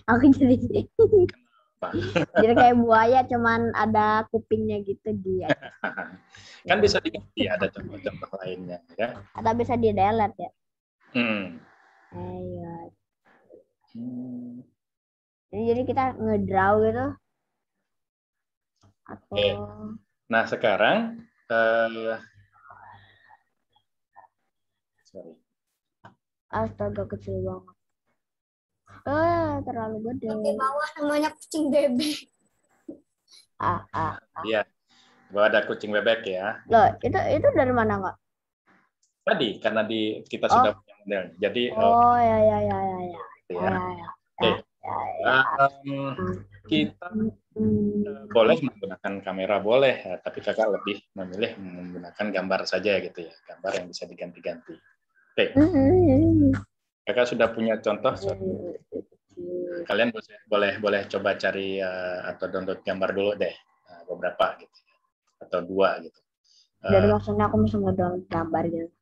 Aku jadi jadi kayak buaya, cuman ada kupingnya gitu dia. Kan bisa diganti, ada contoh-contoh lainnya ya. Atau bisa di delete ya. Hmm. Jadi kita ngedraw gitu. Atau Oke. Nah sekarang sorry. Astaga, kecil banget. Terlalu gede. Di bawah namanya kucing bebek. Ya. Bahwa ada kucing bebek ya. Loh, itu dari mana, Kak? Tadi karena kita sudah punya model. Jadi Oh, ya, ya, ya, ya, ya. gitu Ya, ya. ya, ya. Oke. Ya, ya. Kita boleh menggunakan kamera boleh, ya, tapi kakak lebih memilih menggunakan gambar saja gitu ya, gambar yang bisa diganti-ganti. Oke, kakak sudah punya contoh. Kalian boleh coba cari atau download gambar dulu deh, beberapa gitu atau 2 gitu. Dari maksudnya aku bisa ngedownload gambar gitu.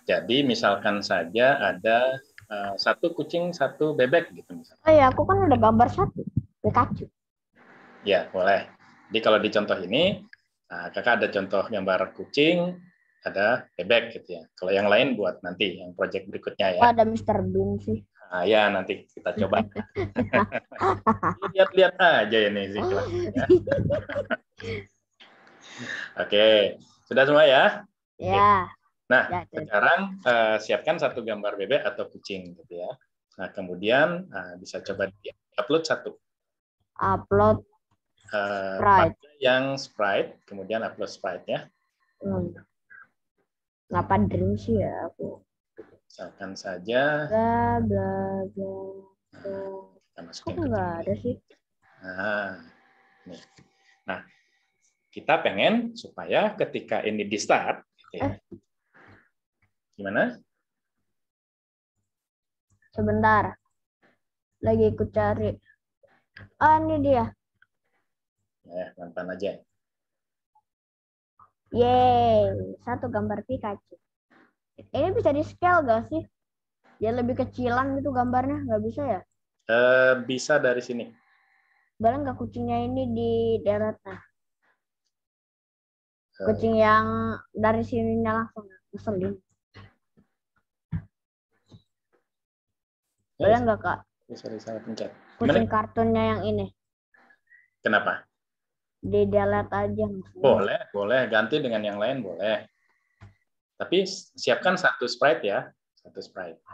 Jadi misalkan saja ada 1 kucing 1 bebek gitu misalnya. Oh ya, aku kan ada gambar 1 Pikachu. Ya boleh. Jadi kalau di contoh ini, kakak ada contoh gambar kucing, ada bebek gitu ya. Kalau yang lain buat nanti yang project berikutnya ya. Oh, ada Mr. Bean sih. Ya nanti kita coba. Lihat-lihat aja ini sih kelas. Ya. Oke, sudah semua ya? Ya. Nah, Ya, sekarang siapkan 1 gambar bebek atau kucing gitu ya. Nah, kemudian bisa coba di-upload 1. Upload sprite. Yang sprite, kemudian upload sprite-nya. Ngapa dream sih ya aku? Misalkan saja. Bla bla bla. Kita masukin Kok nggak ada sih? Nah, kita pengen supaya ketika ini di start, gitu ya. Gimana? Sebentar. Lagi ikut cari. Ah, ini dia. Ya, pelan-pelan aja. Yeay, 1 gambar Pikachu. Ini bisa di scale gak sih? Dia lebih kecilan gitu gambarnya, nggak bisa ya? Bisa dari sini. Boleh nggak kucingnya ini di delete? Nah, kucing yang dari sininya langsung ngeselin. Boleh nggak, Kak? Sorry, saya pencet. Kucing kartunnya yang ini. Kenapa? Di delete aja. Boleh. Ganti dengan yang lain boleh. Tapi siapkan 1 sprite ya. 1 sprite.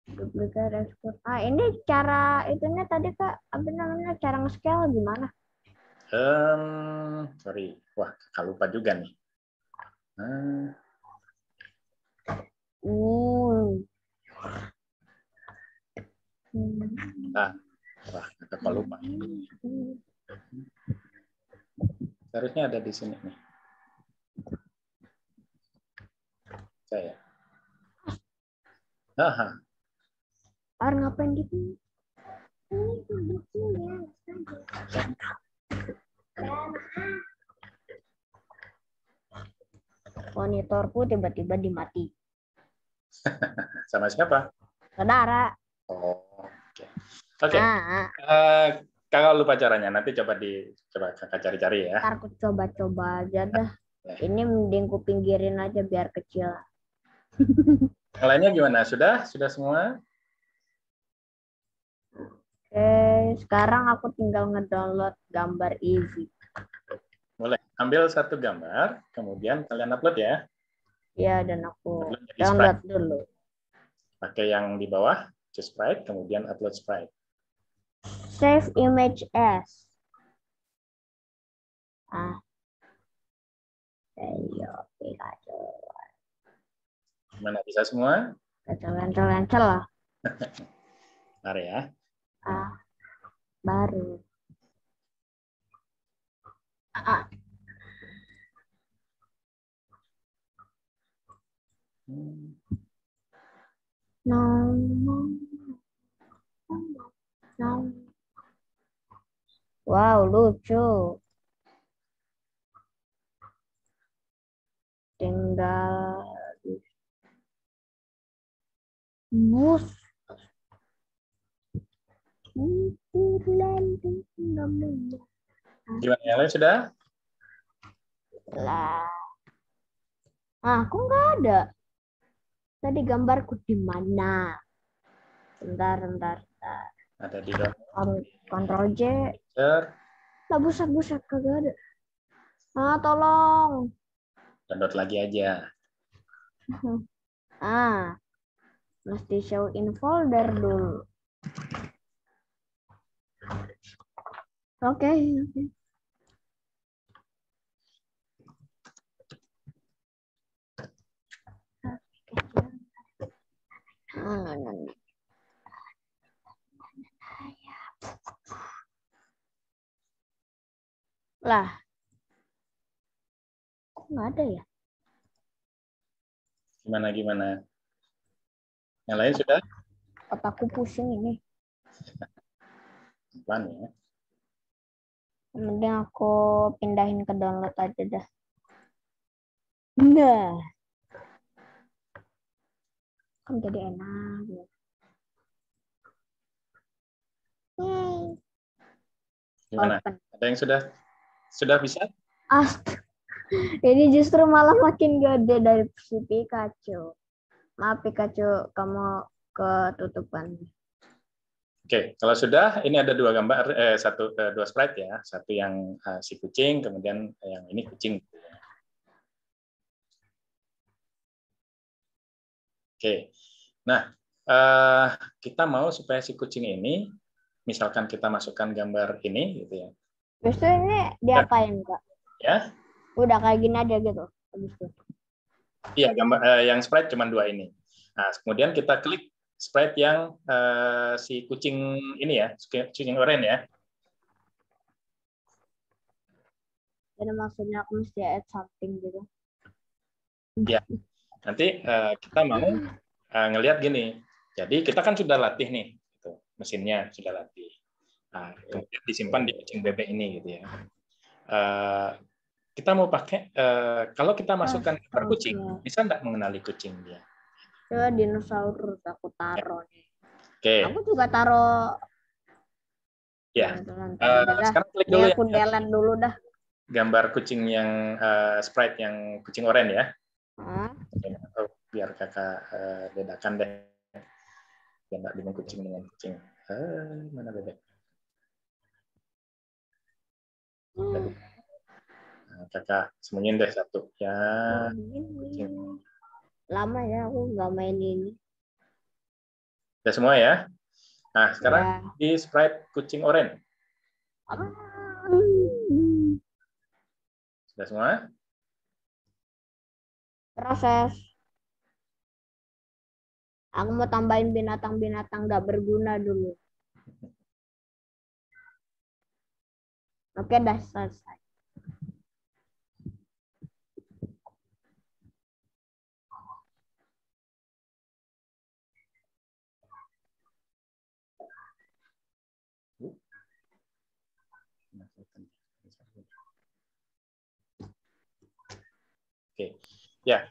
Duplicate export. Ini cara itunya tadi, Kak, apa namanya? Cara nge-scale gimana? Sorry. Wah, kakak lupa juga nih. Wah, kakak lupa. Harusnya ada di sini nih. Saya. Ngapain gitu? Monitorku tiba-tiba dimati. Sama siapa? Saudara. Oke. Kakak lupa caranya. Nanti coba kakak cari-cari ya. Ntar aku coba-coba aja dah. Ini mending ku pinggirin aja biar kecil. Yang lainnya gimana? Sudah semua? Oke, sekarang aku tinggal ngedownload gambar easy. Boleh. Ambil 1 gambar, kemudian kalian upload ya. Ya, dan aku download dulu. Pakai yang di bawah, choose sprite, kemudian upload sprite. Save image as. Ayo, Pikachu. Gimana, bisa semua? Cancel lah. Bentar ya. Baru. No. Wow, lucu. Tinggal bus. Gimana, yang lain sudah? Lah. Aku nggak ada. Tadi gambarku di mana? Bentar. Ada di Ctrl J. Lah, buset kagak ada. Tolong. Download lagi aja. Mesti show in folder dulu. Oke. Lah, kok nggak ada ya? Gimana? Yang lain sudah? Otakku pusing ini. Pelan ya. Mending aku pindahin ke download aja dah. Nah, kan jadi enak. Ya. Gimana? Open. Ada yang sudah bisa? Ini justru malah makin gede dari si Pikachu. Maaf Pikachu, kamu ketutupan. Oke, kalau sudah, ini ada dua gambar, dua sprite ya, satu yang si kucing, kemudian yang ini kucing. Oke, nah kita mau supaya si kucing ini, misalkan kita masukkan gambar ini, gitu ya. Justru ini diapain Kak? Ya? Udah kayak gini aja gitu. Habis itu. Iya, gambar yang sprite cuma dua ini. Nah, kemudian kita klik sprite yang si kucing ini ya, kucing oranye ya. Jadi maksudnya aku mesti add something gitu. Ya, nanti kita mau ngelihat gini. Jadi kita kan sudah latih nih, gitu. Mesinnya sudah latih. Nah, kemudian disimpan di kucing bebek ini, gitu ya. Kita mau pakai, kalau kita masukkan gambar kucing, bisa nggak mengenali kucing dia? Coba dinosaurus aku taruh nih. Oke. Aku juga taruh. Ya. Sekarang Sekarang klik dulu aku delete dulu dah. Gambar kucing yang sprite yang kucing oranye ya. Biar kakak bedakan deh. Biar nggak bingung kucing dengan kucing. Mana bebek? Nah, kakak sembunyiin deh satu. Ya. Kucing. Lama ya aku nggak main ini. Udah semua ya. Nah, sekarang di sprite kucing oranye. Sudah semua? Proses. Aku mau tambahin binatang-binatang nggak berguna dulu. Oke, dah selesai. Oke, ya.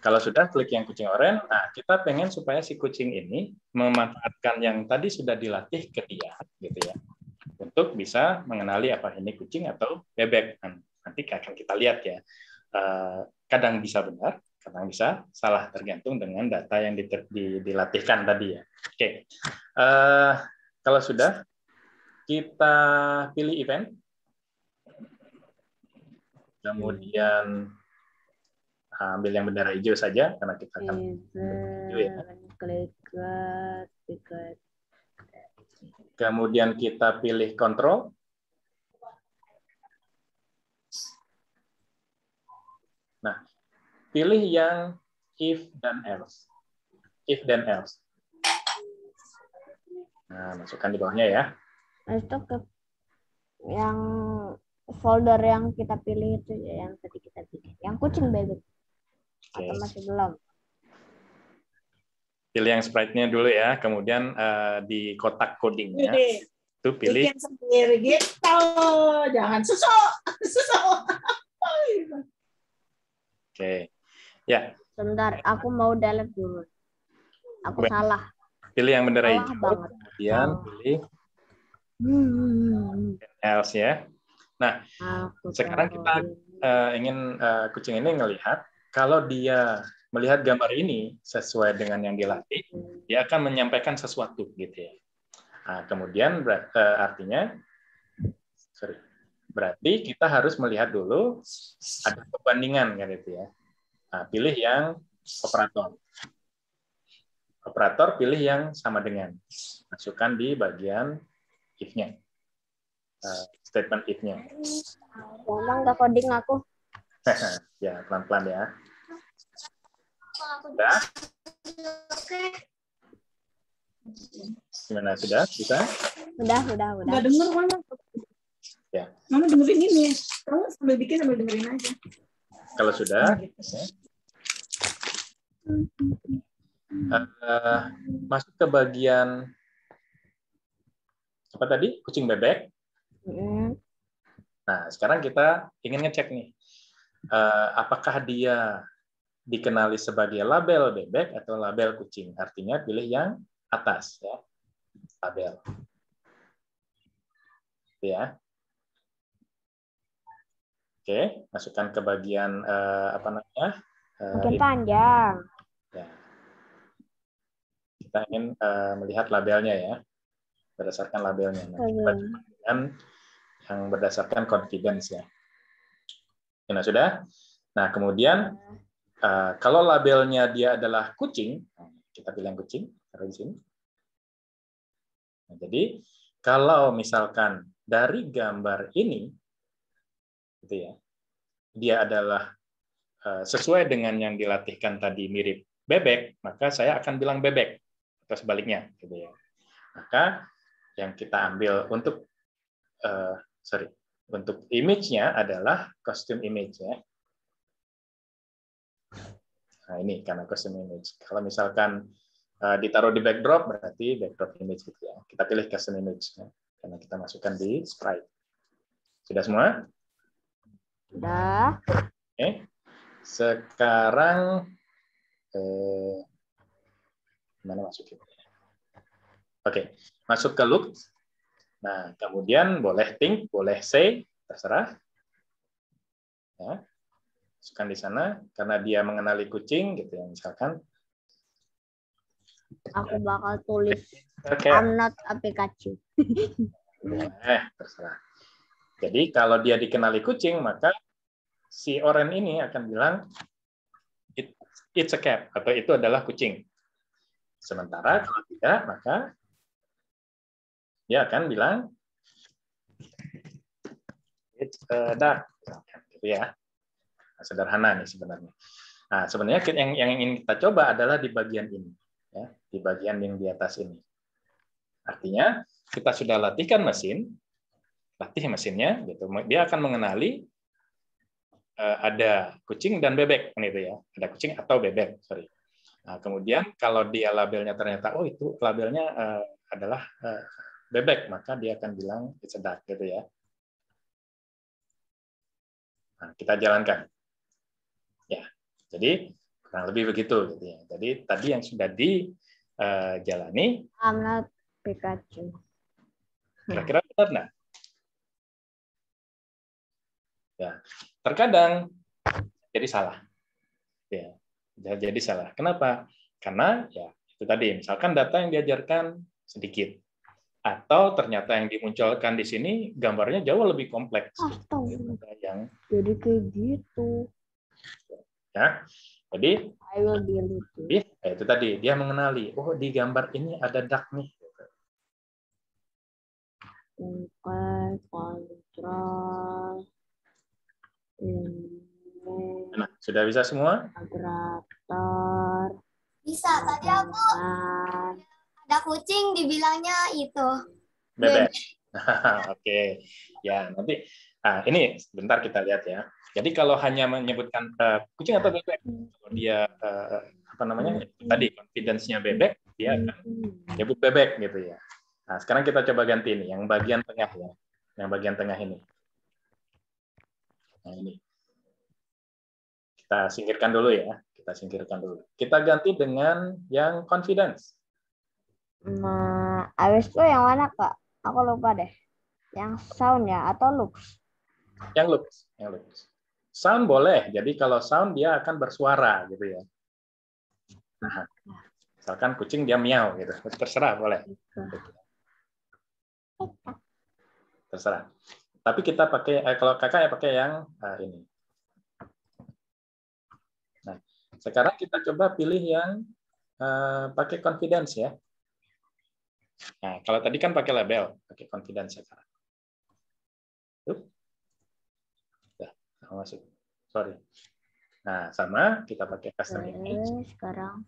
Kalau sudah klik yang kucing oranye, nah kita pengen supaya si kucing ini memanfaatkan yang tadi sudah dilatih ke dia, gitu ya, untuk bisa mengenali apa ini kucing atau bebek. Nanti akan kita lihat ya. Kadang bisa benar, kadang bisa salah, tergantung dengan data yang dilatihkan tadi ya. Oke, kalau sudah kita pilih event, kemudian ambil yang bendera hijau saja karena kita akan hijau ya. Kemudian kita pilih kontrol. Nah, pilih yang if dan else. If dan else. Nah, masukkan di bawahnya ya. Itu ke yang folder yang kita pilih itu ya, yang tadi kita pilih. Yang kucing bebek. Atau masih belum? Pilih yang sprite-nya dulu ya, kemudian di kotak codingnya itu pilih. Bikin sendiri gitu, jangan susuk. Oke, ya. Sebentar, aku mau delete dulu. Aku salah. Pilih yang bendera Salah hijau, banget. kemudian pilih else ya. Nah, sekarang kita ingin kucing ini ngelihat kalau dia melihat gambar ini sesuai dengan yang dilatih, dia akan menyampaikan sesuatu gitu ya. Nah, kemudian artinya, berarti kita harus melihat dulu ada perbandingan kan itu ya. Nah, pilih yang operator. Operator pilih yang sama dengan, masukkan di bagian if-nya. statement if-nya. Ngomong nggak coding aku. Ya, pelan-pelan ya. Sudah? Gimana, sudah? Bisa? Udah. Nggak denger Mama. Ya. Mama dengerin ini. Kamu sambil bikin sambil dengerin aja. Kalau sudah, masuk ke bagian apa tadi? Kucing bebek. Nah, sekarang kita ingin ngecek nih, apakah dia dikenali sebagai label bebek atau label kucing. Artinya pilih yang atas, ya, label. Ya. Oke, masukkan ke bagian apa namanya? Makin panjang. Ya. Kita ingin melihat labelnya ya, berdasarkan labelnya. Nah, kita coba dengan yang berdasarkan confidence ya. Nah, sudah. Nah, kemudian kalau labelnya dia adalah kucing, kita pilih yang kucing, taruh di sini. Nah, jadi kalau misalkan dari gambar ini, gitu ya, dia adalah sesuai dengan yang dilatihkan tadi mirip bebek, maka saya akan bilang bebek atau sebaliknya, gitu ya. Maka yang kita ambil untuk untuk image-nya adalah costume image ya. Nah, ini karena custom image. Kalau misalkan ditaruh di backdrop, berarti backdrop image gitu ya. Kita pilih custom image ya, karena kita masukkan di sprite. Sudah semua? Sudah. Oke. Sekarang mana masukin? Oke, masuk ke look. Nah, kemudian boleh think, boleh say, terserah. Ya. Masukkan di sana karena dia mengenali kucing gitu ya, misalkan Aku bakal tulis okay. I'm not a Pikachu. Terserah. Jadi kalau dia dikenali kucing, maka si Oren ini akan bilang it's a cat atau itu adalah kucing. Sementara kalau tidak, maka dia akan bilang it's a duck, gitu ya. Sederhana nih sebenarnya. Nah, sebenarnya yang ingin kita coba adalah di bagian ini, ya, di bagian yang di atas ini. Artinya kita sudah latihkan latih mesinnya, gitu. Dia akan mengenali ada kucing dan bebek, gitu ya. Ada kucing atau bebek, sorry. Nah, kemudian kalau dia labelnya ternyata itu labelnya adalah bebek, maka dia akan bilang it's a duck, gitu ya. Nah, kita jalankan. Ya, jadi kurang lebih begitu gitu ya. Jadi tadi yang sudah dijalani. I'm not Pikachu. Kira-kira benar nggak? Ya, terkadang jadi salah. Ya, jadi salah. Kenapa? Karena ya itu tadi, misalkan data yang diajarkan sedikit, atau ternyata yang dimunculkan di sini gambarnya jauh lebih kompleks. Yang jadi kayak gitu. Ya, jadi itu tadi dia mengenali, oh di gambar ini ada duck nih. Kontrol. Nah, sudah bisa semua? Operator. Bisa. Tadi aku ada kucing dibilangnya itu bebek. Oke, ya nanti. Nah, ini sebentar kita lihat ya. Jadi kalau hanya menyebutkan kucing atau bebek, kalau dia apa namanya tadi confidence-nya bebek, dia akan nyebut bebek gitu ya. Nah, sekarang kita coba ganti ini, yang bagian tengah ya, yang bagian tengah ini. Nah ini, kita singkirkan dulu ya, kita singkirkan dulu. Kita ganti dengan yang confidence. Nah, abis itu yang mana Kak? Aku lupa deh. Yang sound ya atau looks? Yang looks. Sound boleh, jadi kalau sound dia akan bersuara gitu ya. Nah, misalkan kucing dia miau gitu, terserah boleh. Terserah. Tapi kita pakai kalau kakak ya pakai yang ini. Nah, sekarang kita coba pilih yang pakai confidence ya. Nah, kalau tadi kan pakai label, pakai confidence sekarang. masuk. Sorry. Nah, sama kita pakai custom image. Oke, sekarang.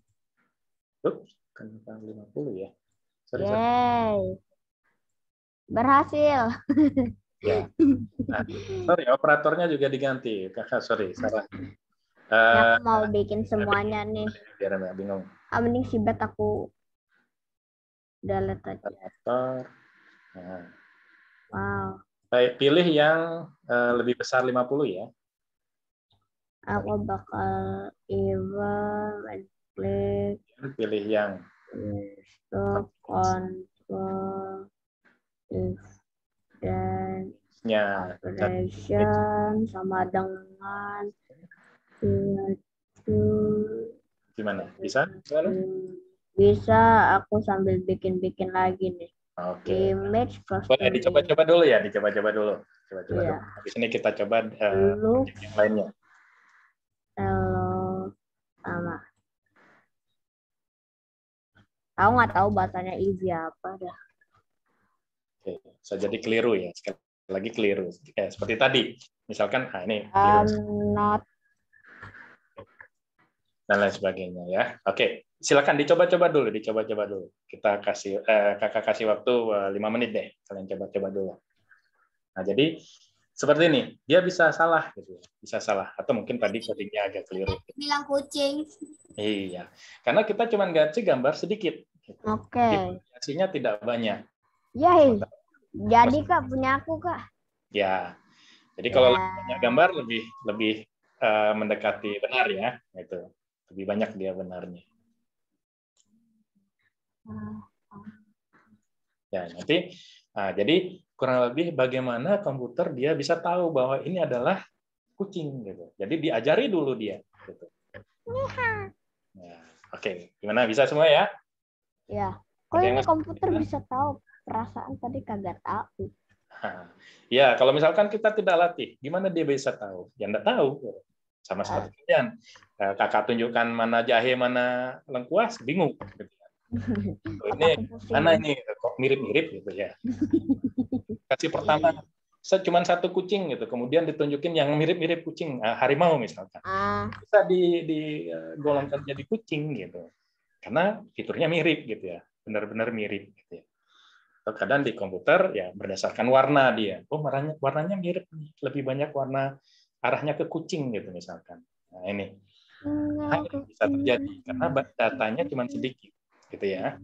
Ups, kan 50 ya. Sorry. Yeay. Berhasil. Ya. Nah, sorry, operatornya juga diganti. Kakak, sorry, salah. Ya, aku mau bikin semuanya nih. Biar nggak bingung. Mending sibet aku delete aja. Operator. Nah, Wow. baik, pilih yang lebih besar 50 ya. Aku bakal even klik Pilih yang stop control if dan nya operation sama dengan gimana? Bisa? bisa. Aku sambil bikin lagi nih. Oke. Image Boleh custom dicoba-coba dulu ya, dicoba-coba dulu. Coba-coba Iya. dulu. Habis ini kita coba Look. yang lainnya. Hello sama. Aku nggak tahu bahasanya easy apa dah. Oke, bisa jadi keliru ya. Sekali lagi keliru. Seperti tadi. Misalkan, ini keliru. Not Dan lain sebagainya ya. Oke, silakan dicoba-coba dulu, Kita kasih kakak kasih waktu 5 menit deh. Kalian coba-coba dulu. Nah, jadi seperti ini, dia bisa salah gitu. Bisa salah atau mungkin tadi codingnya agak keliru. Bilang kucing. Iya. Karena kita cuma ganti gambar sedikit gitu. oke. Jadi variasinya tidak banyak. Yay. Jadi Kak punya aku Kak. Ya. Jadi kalau Ya. banyak gambar lebih mendekati benar ya, gitu. Lebih banyak dia benarnya. Ya, nanti jadi kurang lebih bagaimana komputer dia bisa tahu bahwa ini adalah kucing gitu. Jadi diajari dulu dia gitu. Ya, oke. Gimana, bisa semua ya? Ya. Kok Ada ini yang komputer bisa tahu? Perasaan tadi kagak tahu. Ya, kalau misalkan kita tidak latih, gimana dia bisa tahu? Ya enggak tahu. Sama seperti kalian. Kakak tunjukkan mana jahe, mana lengkuas, bingung. Gitu. Ini mana ini kok mirip-mirip gitu ya. Kasih pertama cuma satu kucing gitu, kemudian ditunjukin yang mirip-mirip kucing, harimau misalkan. Bisa digolongkan jadi kucing gitu. Karena fiturnya mirip gitu ya. Benar-benar mirip gitu ya. Kadang di komputer ya berdasarkan warna dia. Oh, warnanya mirip, lebih banyak warna arahnya ke kucing gitu misalkan. Nah, ini bisa terjadi karena datanya cuma sedikit gitu ya.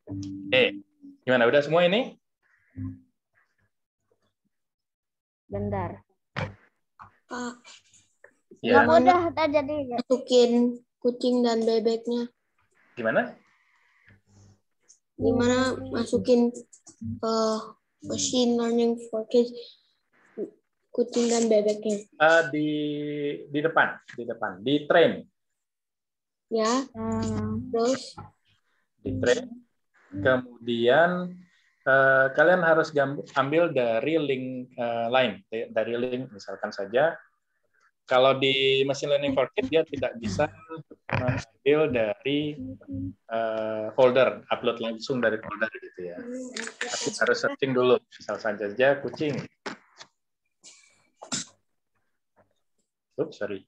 Oke, gimana, udah semua ini? Bentar. Pak, Ya. Udah jadi. masukin kucing dan bebeknya. Gimana? Gimana masukin machine learning for kids kucing dan bebeknya? Di depan, di train. Ya, terus Di train. Kemudian kalian harus ambil dari link lain, dari link misalkan saja. Kalau di machine learning for kids dia tidak bisa mengambil dari folder, upload langsung dari folder gitu ya. Tapi harus searching dulu, misal saja kucing. Sorry.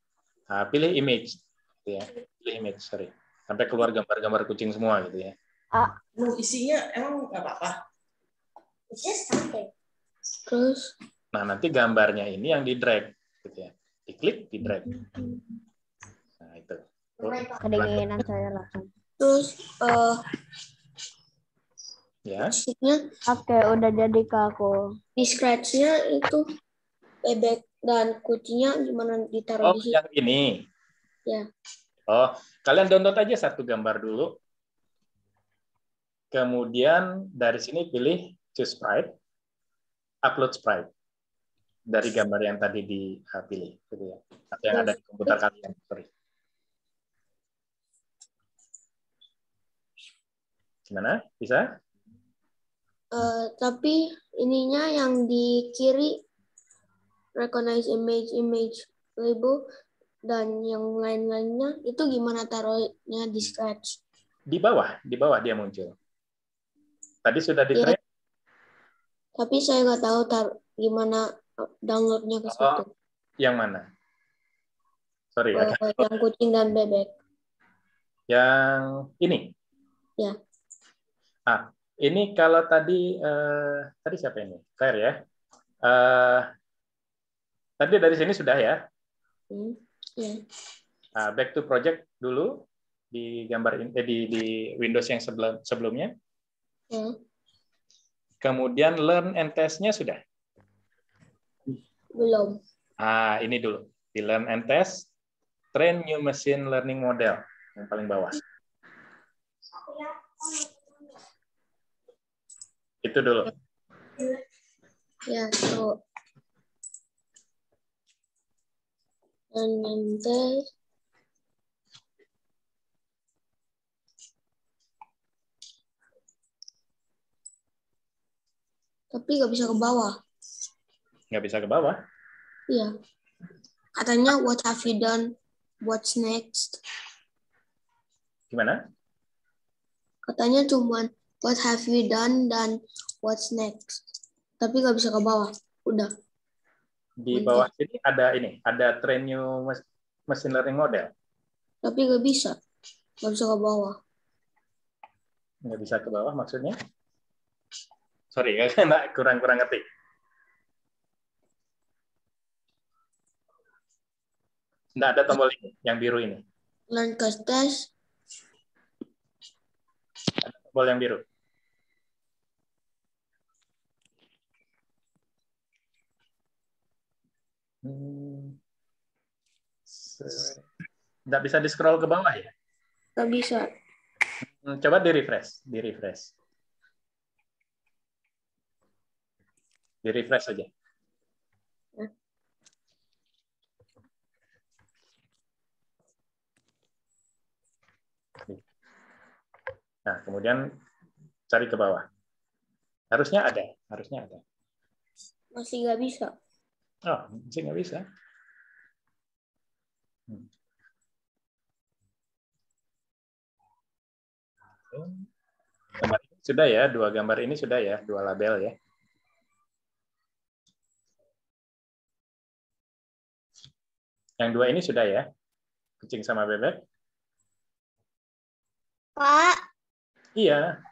Pilih image, gitu ya. Pilih image, sorry. Sampai keluar gambar-gambar kucing semua gitu ya. isinya emang nggak apa-apa. Terus, Nah, nanti gambarnya ini yang di drag, gitu ya. Diklik, di drag. Nah, itu. Kedinginan saya langsung. terus Ya. Oke, udah jadi ke aku. di scratch-nya itu bebek dan kucingnya gimana ditaruh Oh, di situ? yang ini. Ya. Oh, kalian download aja satu gambar dulu. Kemudian dari sini pilih choose sprite, upload sprite dari gambar yang tadi dipilih, gitu ya. Atau yang ada di komputer kalian. Sorry. Gimana? Bisa? Tapi ininya yang di kiri recognize image label dan yang lain-lainnya itu gimana taruhnya di scratch? Di bawah dia muncul. Tadi sudah di train. Tapi saya nggak tahu gimana downloadnya ke situ. Yang mana? Sorry ya. Yang kucing dan bebek. Yang ini? Ya. Ini kalau tadi siapa ini? Claire ya. Tadi dari sini sudah ya. Ya. Back to project dulu di gambar ini, di Windows yang sebelumnya. Ya. Kemudian learn and test-nya sudah. Belum. Ini dulu. Di learn and test, train new machine learning model yang paling bawah. Itu dulu. Ya, so. And test. Tapi nggak bisa ke bawah. Nggak bisa ke bawah? Iya. Katanya, what have you done? What's next? Gimana? Katanya cuma what have you done dan what's next. Tapi nggak bisa ke bawah. Udah. Di bawah sini ada train new machine learning model. Tapi nggak bisa. Nggak bisa ke bawah. Nggak bisa ke bawah maksudnya? Sorry, nggak kurang ngerti. Nggak ada tombol ini, yang biru ini. Learn test. Ada tombol yang biru. Nggak bisa di-scroll ke bawah ya? Nggak bisa. Coba di-refresh. Di-refresh saja. Nah, kemudian cari ke bawah. Harusnya ada. Masih nggak bisa. Oh, masih nggak bisa. Gambar ini sudah ya, 2 gambar ini sudah ya, 2 label ya. Yang 2 ini sudah ya, kucing sama bebek. Pak, Iya.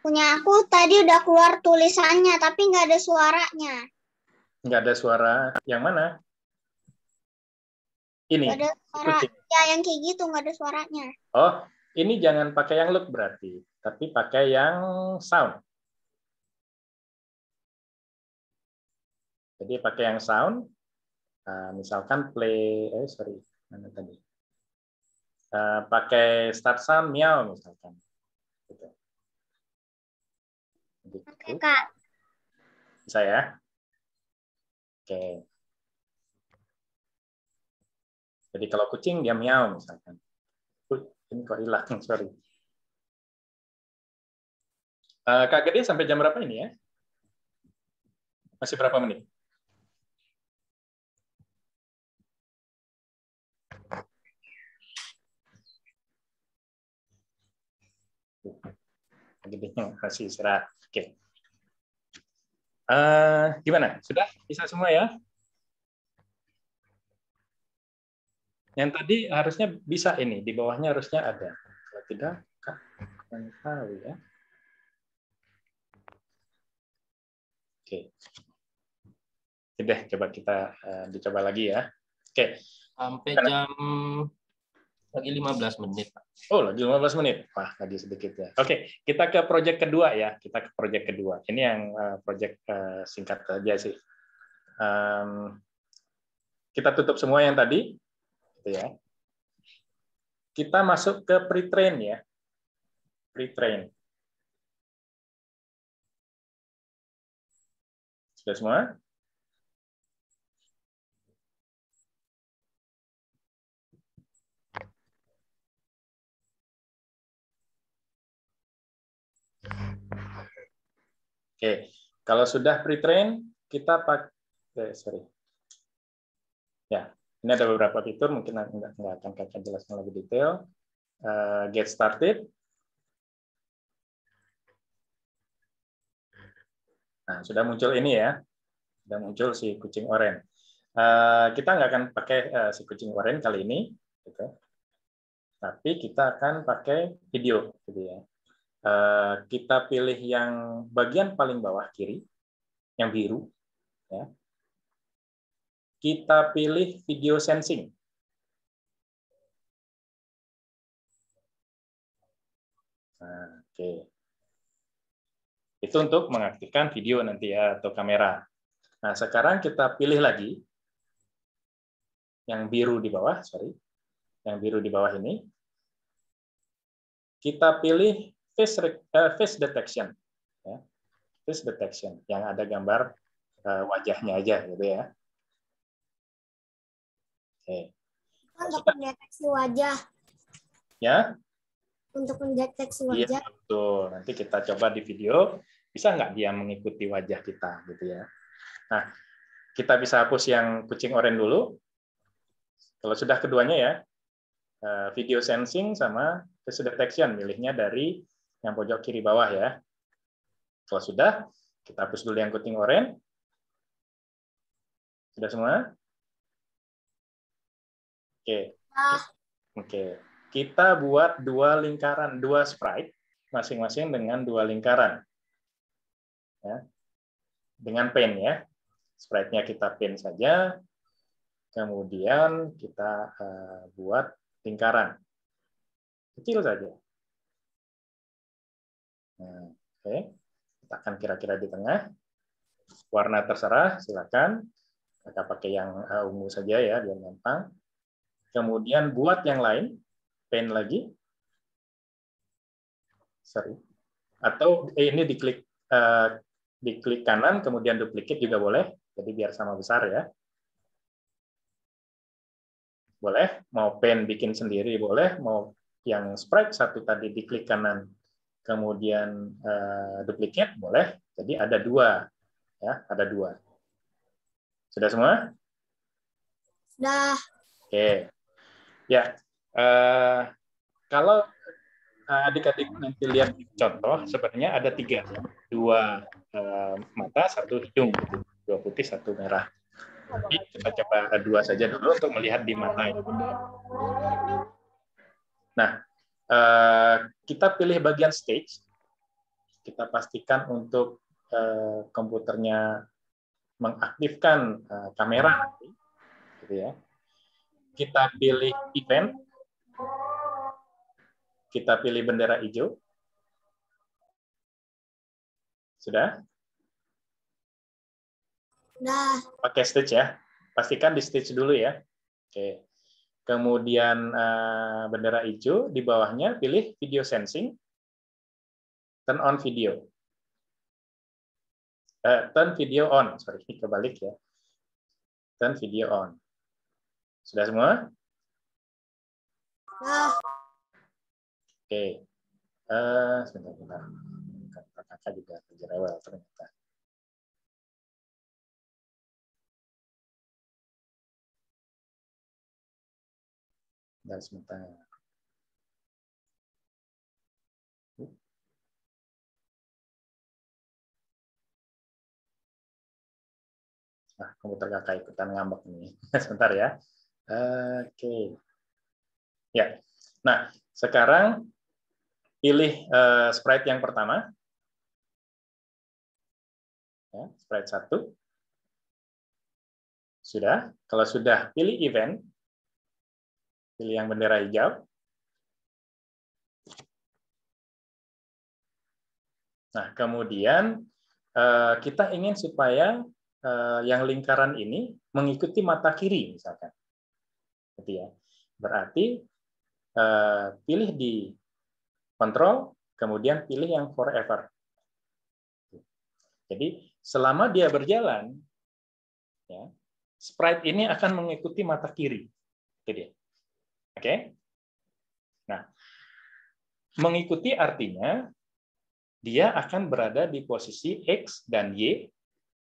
punya aku tadi udah keluar tulisannya, tapi nggak ada suaranya. Nggak ada suara. Yang mana? Ini. Nggak ada suara. Kucing. Ya, yang kayak gitu nggak ada suaranya. Oh, ini jangan pakai yang look berarti, tapi pakai yang sound. Jadi pakai yang sound, misalkan play, mana tadi? Pakai start sound meow misalkan. Gitu. Oke, Kak. Bisa ya? Oke. Jadi kalau kucing dia meow misalkan. Ini kok hilang, sorry. Kak Gede sampai jam berapa ini ya? Masih berapa menit? Gedenya masih istirahat. Oke. Gimana? Sudah bisa semua ya? Yang tadi harusnya bisa ini, di bawahnya harusnya ada. Kalau tidak, Kak, yang tahu ya. Oke. Sudah, coba kita dicoba lagi ya. Oke. Sampai jam lagi 15 menit. Oh, lagi 15 menit. Wah, lagi sedikit ya. Oke, kita ke proyek kedua ya. Ini yang proyek singkat saja sih. Kita tutup semua yang tadi. Gitu ya. Kita masuk ke pre-train ya. Pre-train. Sudah semua? Oke, kalau sudah pre-train, kita pakai, ya, ini ada beberapa fitur, mungkin nggak akan kakak jelaskan lebih detail. Get started. Nah, sudah muncul ini ya, sudah muncul si kucing oranye. Kita nggak akan pakai si kucing oranye kali ini, gitu. Tapi kita akan pakai video, gitu ya. Kita pilih yang bagian paling bawah kiri, yang biru, ya. Kita pilih video sensing. Nah, oke. Itu untuk mengaktifkan video nanti ya, atau kamera. Nah, sekarang kita pilih lagi yang biru di bawah, yang biru di bawah ini. Kita pilih face detection, ya. Face detection yang ada gambar wajahnya aja, gitu ya. Oke. Untuk mendeteksi wajah. Ya. Untuk mendeteksi Iya, wajah. betul. Nanti kita coba di video, bisa nggak dia mengikuti wajah kita, gitu ya. Nah, kita bisa hapus yang kucing oranye dulu. Kalau sudah keduanya ya, video sensing sama face detection, milihnya dari yang pojok kiri bawah ya. Kalau sudah, kita hapus dulu yang kucing oranye. Sudah semua? Oke. Oke. Kita buat dua lingkaran, dua sprite, masing-masing dengan dua lingkaran. Ya. Dengan pen ya. Sprite-nya kita pen saja. Kemudian kita buat lingkaran. Kecil saja. Nah, oke. Letakkan kira-kira di tengah. Warna terserah, silakan. Kita pakai yang ungu saja ya, biar gampang. Kemudian buat yang lain, pen lagi. Sorry. Atau ini diklik kanan, kemudian duplicate juga boleh. Jadi biar sama besar ya. Boleh, mau pen bikin sendiri boleh, mau yang sprite satu tadi diklik kanan, kemudian duplicate boleh. Jadi ada dua, ya, ada dua. Sudah semua? Sudah. Oke, ya. Kalau adik-adik nanti lihat contoh, sebenarnya ada tiga, dua mata, satu hidung, dua putih, satu merah. Jadi kita coba dua saja dulu untuk melihat di mata ini. Nah, kita pilih bagian stage. Kita pastikan untuk komputernya mengaktifkan kamera, gitu ya. Kita pilih event. Kita pilih bendera hijau. Sudah? Sudah. Pakai stage ya. Pastikan di stage dulu ya. Oke. Kemudian bendera hijau, di bawahnya pilih video sensing. Turn on video. Turn video on. Sorry, kebalik ya. Turn video on. Sudah semua? Nah. Oke. Sebentar. Kakak juga terjerawat ternyata. Dan sebentar. Nah, komputer kakak ikutan ngambek nih. Sebentar ya. Oke. Ya. Nah, sekarang pilih sprite yang pertama. Ya, sprite 1. Sudah. Kalau sudah, pilih event. Pilih yang bendera hijau. Nah, kemudian kita ingin supaya yang lingkaran ini mengikuti mata kiri, misalkan. Gitu ya. Berarti pilih di control, kemudian pilih yang forever. Jadi selama dia berjalan, ya, sprite ini akan mengikuti mata kiri. Itu dia. Oke? Nah, mengikuti artinya dia akan berada di posisi X dan Y,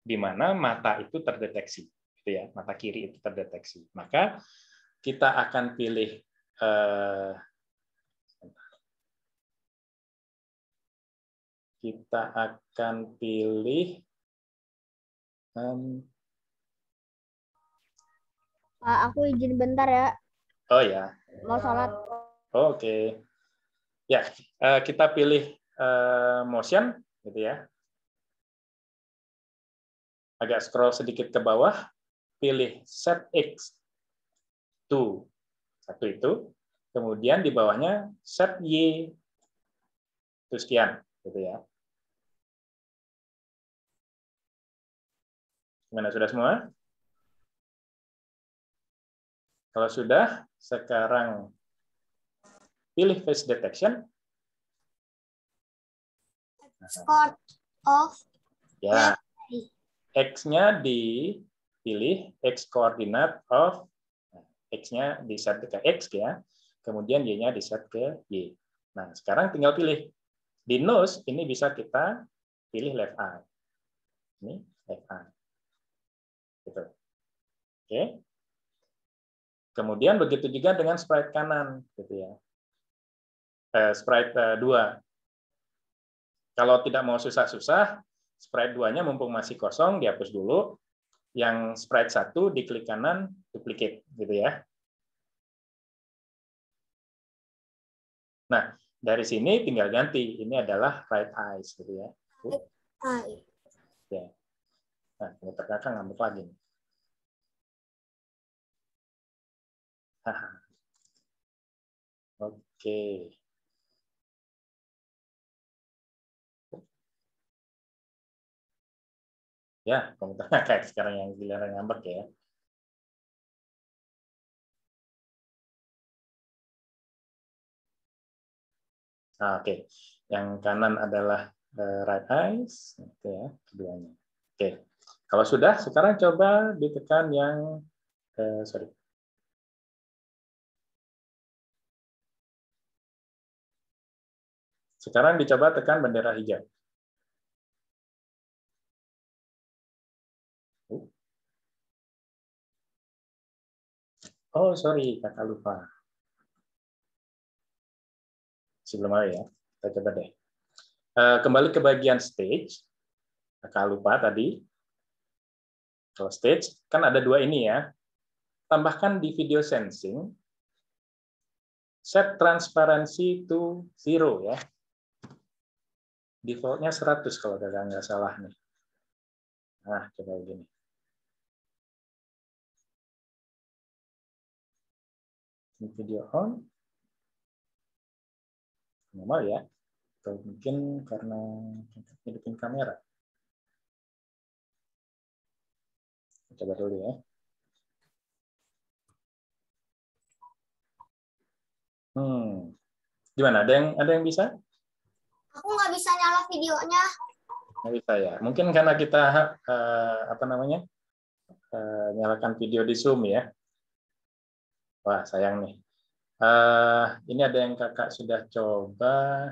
di mana mata itu terdeteksi. Gitu ya, mata kiri itu terdeteksi. Maka kita akan pilih Pak, aku izin bentar ya. Oh ya, Mau sholat. oke. Ya, kita pilih motion, gitu ya. Agak scroll sedikit ke bawah, pilih set X to satu itu, kemudian di bawahnya set Y itu sekian, gitu ya. Gimana, sudah semua? Kalau sudah, sekarang pilih face detection. Score of Ya, X-nya dipilih, X coordinate of, X-nya di set ke X ya, kemudian Y-nya di set ke Y. Nah, sekarang tinggal pilih. Di nose, ini bisa kita pilih left eye. Ini left eye. Gitu. Oke. Kemudian begitu juga dengan sprite kanan, gitu ya. Sprite 2. Kalau tidak mau susah-susah, sprite 2-nya mumpung masih kosong, dihapus dulu. Yang sprite 1 di klik kanan, duplicate, gitu ya. Nah, dari sini tinggal ganti. Ini adalah right eyes, gitu ya. Ya. Nah, komputer kakak ngambek lagi. Oke. Ya, komputer kakak sekarang yang giliran ngambek ya. Oke. Yang kanan adalah right eyes, gitu ya, keduanya. Oke. Kalau sudah, sekarang coba ditekan yang sorry. Sekarang dicoba tekan bendera hijau. Oh, sorry, kakak lupa. Sebelum ya, kita coba deh. Kembali ke bagian stage. Kakak lupa tadi. Kalau stage, kan ada dua ini ya. Tambahkan di video sensing, set transparency to 0 ya. Defaultnya 100 kalau kakak nggak salah nih. Nah, coba begini. Video on. Normal ya. Atau mungkin karena hidupin kamera. Coba dulu ya. Gimana? Ada yang bisa? Aku nggak bisa nyala videonya. Nggak bisa ya. Mungkin karena kita nyalakan video di Zoom ya. Wah, sayang nih. Ini ada yang kakak sudah coba.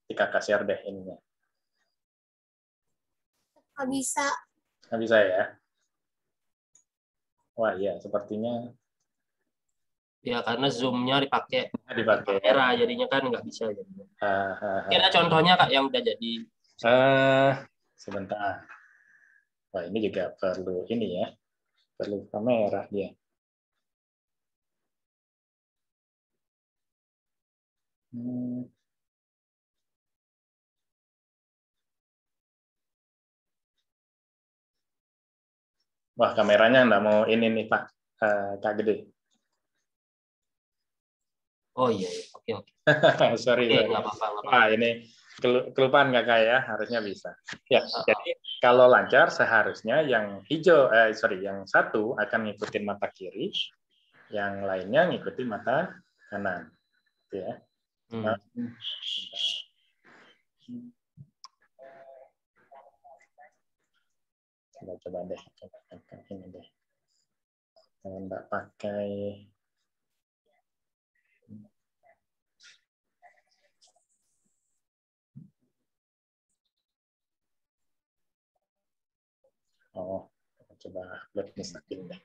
Kakak share deh ininya. Nggak bisa. Nggak bisa ya? Wah iya, sepertinya. Ya karena zoom-nya dipakai kamera, jadinya kan nggak bisa. Kira contohnya kak yang udah jadi. Sebentar. Wah ini juga perlu ini ya, perlu kamera dia. Wah kameranya nggak mau ini nih Pak, Kak Gede. Oh iya, oke. Sorry. Nggak apa-apa. Wah ini kelupaan kakak ya, harusnya bisa. Ya, jadi kalau lancar seharusnya yang hijau, yang satu akan ngikutin mata kiri, yang lainnya ngikutin mata kanan, ya. Coba deh, ini deh. Kalau nggak pakai. Oh, coba upload setting deh.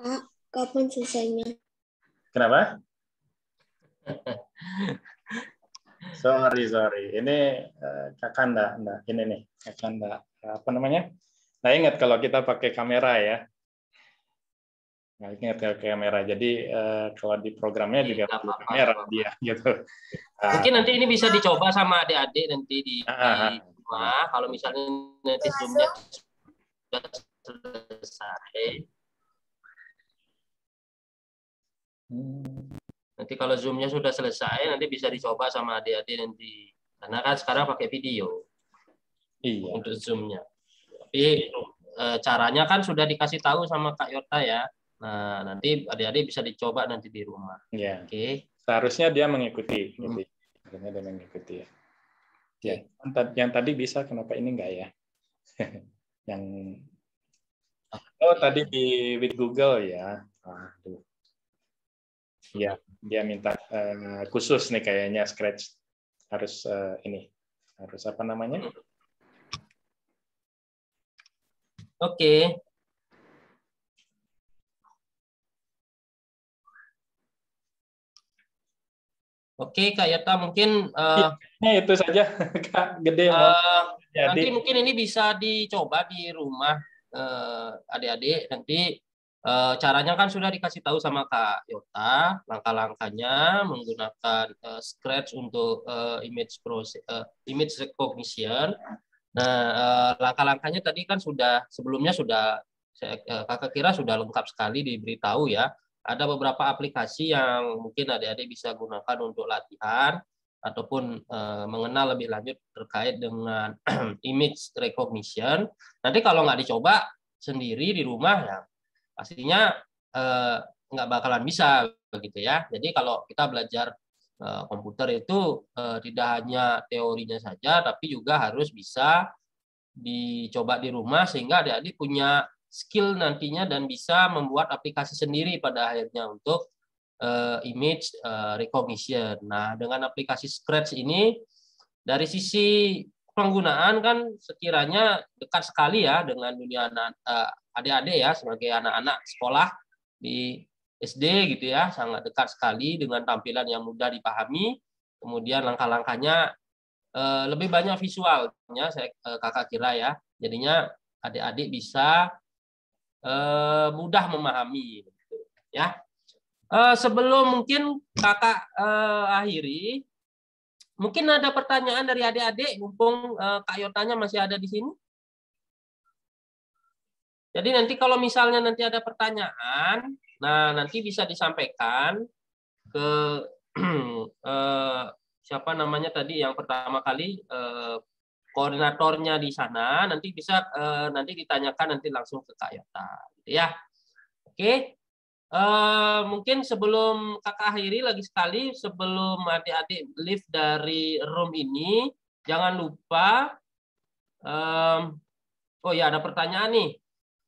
Pak, kapan selesainya? Kenapa? Sorry. Ini kakak enggak ini nih. Kakak enggak apa namanya? Nah, ingat kalau kita pakai kamera ya. Nah, ingat pakai kamera. Jadi kalau di programnya juga Nggak perlu apa-apa, kamera nggak apa-apa. dia gitu. Mungkin nanti ini bisa dicoba sama adik-adik nanti di Ah. rumah. Kalau misalnya nanti Zoom-nya sudah selesai. Nanti kalau Zoom-nya sudah selesai, nanti bisa dicoba sama adik-adik nanti. Karena kan sekarang pakai video Iya. untuk Zoom-nya. Tapi caranya kan sudah dikasih tahu sama Kak Yota ya. Nah, nanti adik-adik bisa dicoba nanti di rumah. Iya. Oke. Seharusnya dia mengikuti. Gitu. Seharusnya dia mengikuti ya. Ya. Yang tadi bisa, kenapa ini enggak ya? Yang tadi di with Google ya. Aduh. Ya, dia minta khusus nih kayaknya Scratch harus ini harus apa namanya? Oke. Oke, Kak Yota, mungkin itu saja, Kak. Gede nanti mungkin ini bisa dicoba di rumah adik-adik. Nanti caranya kan sudah dikasih tahu sama Kak Yota, langkah-langkahnya menggunakan Scratch untuk image recognition. Nah, langkah-langkahnya tadi kan sebelumnya sudah kakak kira sudah lengkap sekali diberitahu ya. Ada beberapa aplikasi yang mungkin adik-adik bisa gunakan untuk latihan ataupun mengenal lebih lanjut terkait dengan image recognition. Nanti kalau nggak dicoba sendiri di rumah ya pastinya nggak bakalan bisa begitu ya. Jadi kalau kita belajar komputer itu tidak hanya teorinya saja, tapi juga harus bisa dicoba di rumah sehingga adik-adik punya skill nantinya dan bisa membuat aplikasi sendiri pada akhirnya untuk image recognition. Nah, dengan aplikasi Scratch ini dari sisi penggunaan kan sekiranya dekat sekali ya dengan dunia adik-adik ya sebagai anak-anak sekolah di SD gitu ya, sangat dekat sekali dengan tampilan yang mudah dipahami. Kemudian langkah-langkahnya lebih banyak visualnya kakak kira ya. Jadinya adik-adik bisa mudah memahami gitu, ya. Sebelum mungkin kakak akhiri, mungkin ada pertanyaan dari adik-adik mumpung Kak Yotanya masih ada di sini. Jadi nanti kalau misalnya nanti ada pertanyaan, nah nanti bisa disampaikan ke siapa namanya tadi yang pertama kali koordinatornya di sana, nanti bisa nanti ditanyakan nanti langsung ke Kak Yota, gitu ya. Oke, mungkin sebelum kakak akhiri lagi sekali, sebelum adik-adik leave dari room ini, jangan lupa, oh ya ada pertanyaan nih,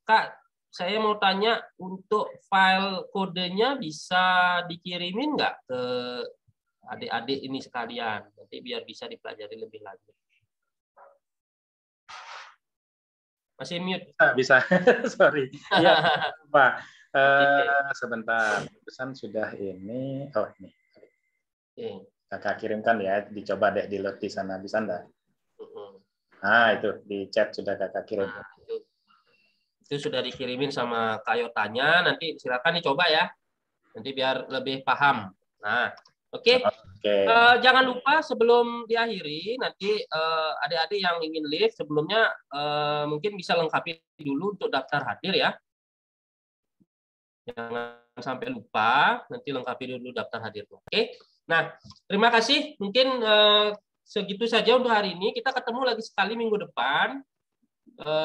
Kak, saya mau tanya untuk file kodenya bisa dikirimin nggak ke adik-adik ini sekalian, nanti biar bisa dipelajari lebih lanjut. Masih mute? Bisa. Sorry. Ya, Pak. Sebentar. Pesan sudah ini. Oh, ini. Kakak kirimkan ya. Dicoba deh di load di sana. Bisa enggak? Nah, itu. Di chat sudah kakak kirim. Nah, itu sudah dikirimin sama Kak Yotanya. Nanti silakan dicoba ya. Nanti biar lebih paham. Nah, oke. Jangan lupa sebelum diakhiri nanti adik-adik yang ingin live sebelumnya mungkin bisa lengkapi dulu untuk daftar hadir ya. Jangan sampai lupa, nanti lengkapi dulu daftar hadir. Oke. Nah, terima kasih. Mungkin segitu saja untuk hari ini. Kita ketemu lagi sekali minggu depan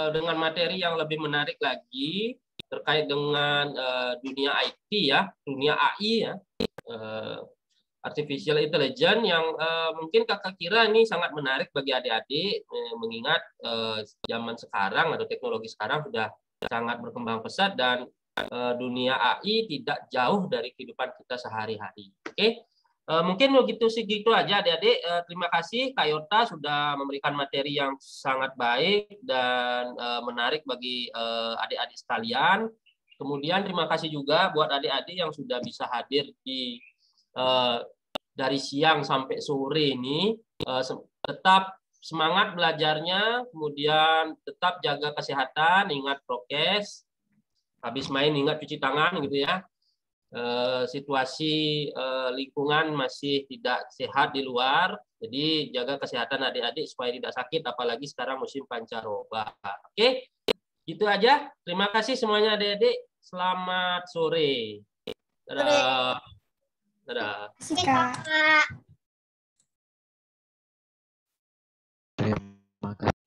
dengan materi yang lebih menarik lagi terkait dengan dunia IT ya, dunia AI ya. Artificial Intelligence yang mungkin kakak kira ini sangat menarik bagi adik-adik mengingat zaman sekarang atau teknologi sekarang sudah sangat berkembang pesat dan dunia AI tidak jauh dari kehidupan kita sehari-hari. Oke, mungkin begitu segitu aja adik-adik. Terima kasih Kak Yota sudah memberikan materi yang sangat baik dan menarik bagi adik-adik sekalian. Kemudian terima kasih juga buat adik-adik yang sudah bisa hadir di dari siang sampai sore ini. Tetap semangat belajarnya, kemudian tetap jaga kesehatan, ingat prokes, habis main ingat cuci tangan gitu ya. Situasi lingkungan masih tidak sehat di luar, jadi jaga kesehatan adik-adik supaya tidak sakit, apalagi sekarang musim pancaroba. Oke, gitu aja. Terima kasih semuanya adik-adik. Selamat sore. Dadah. Dadah. Kak. Terima kasih.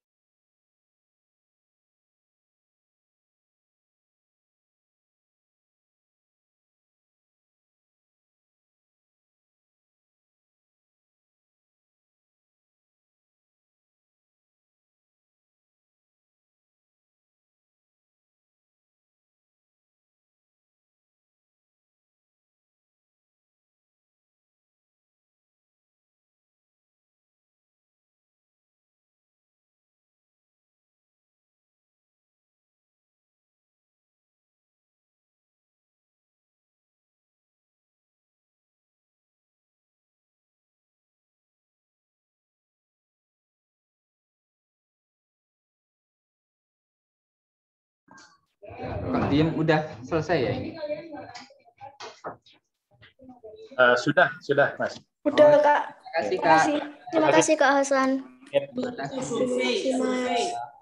Kok diem udah selesai ya ini? Sudah, Mas. Udah, Kak. Terima kasih, Terima Kak. kasih. Terima kasih Kak Hasan. Terima kasih. Terima kasih Mas.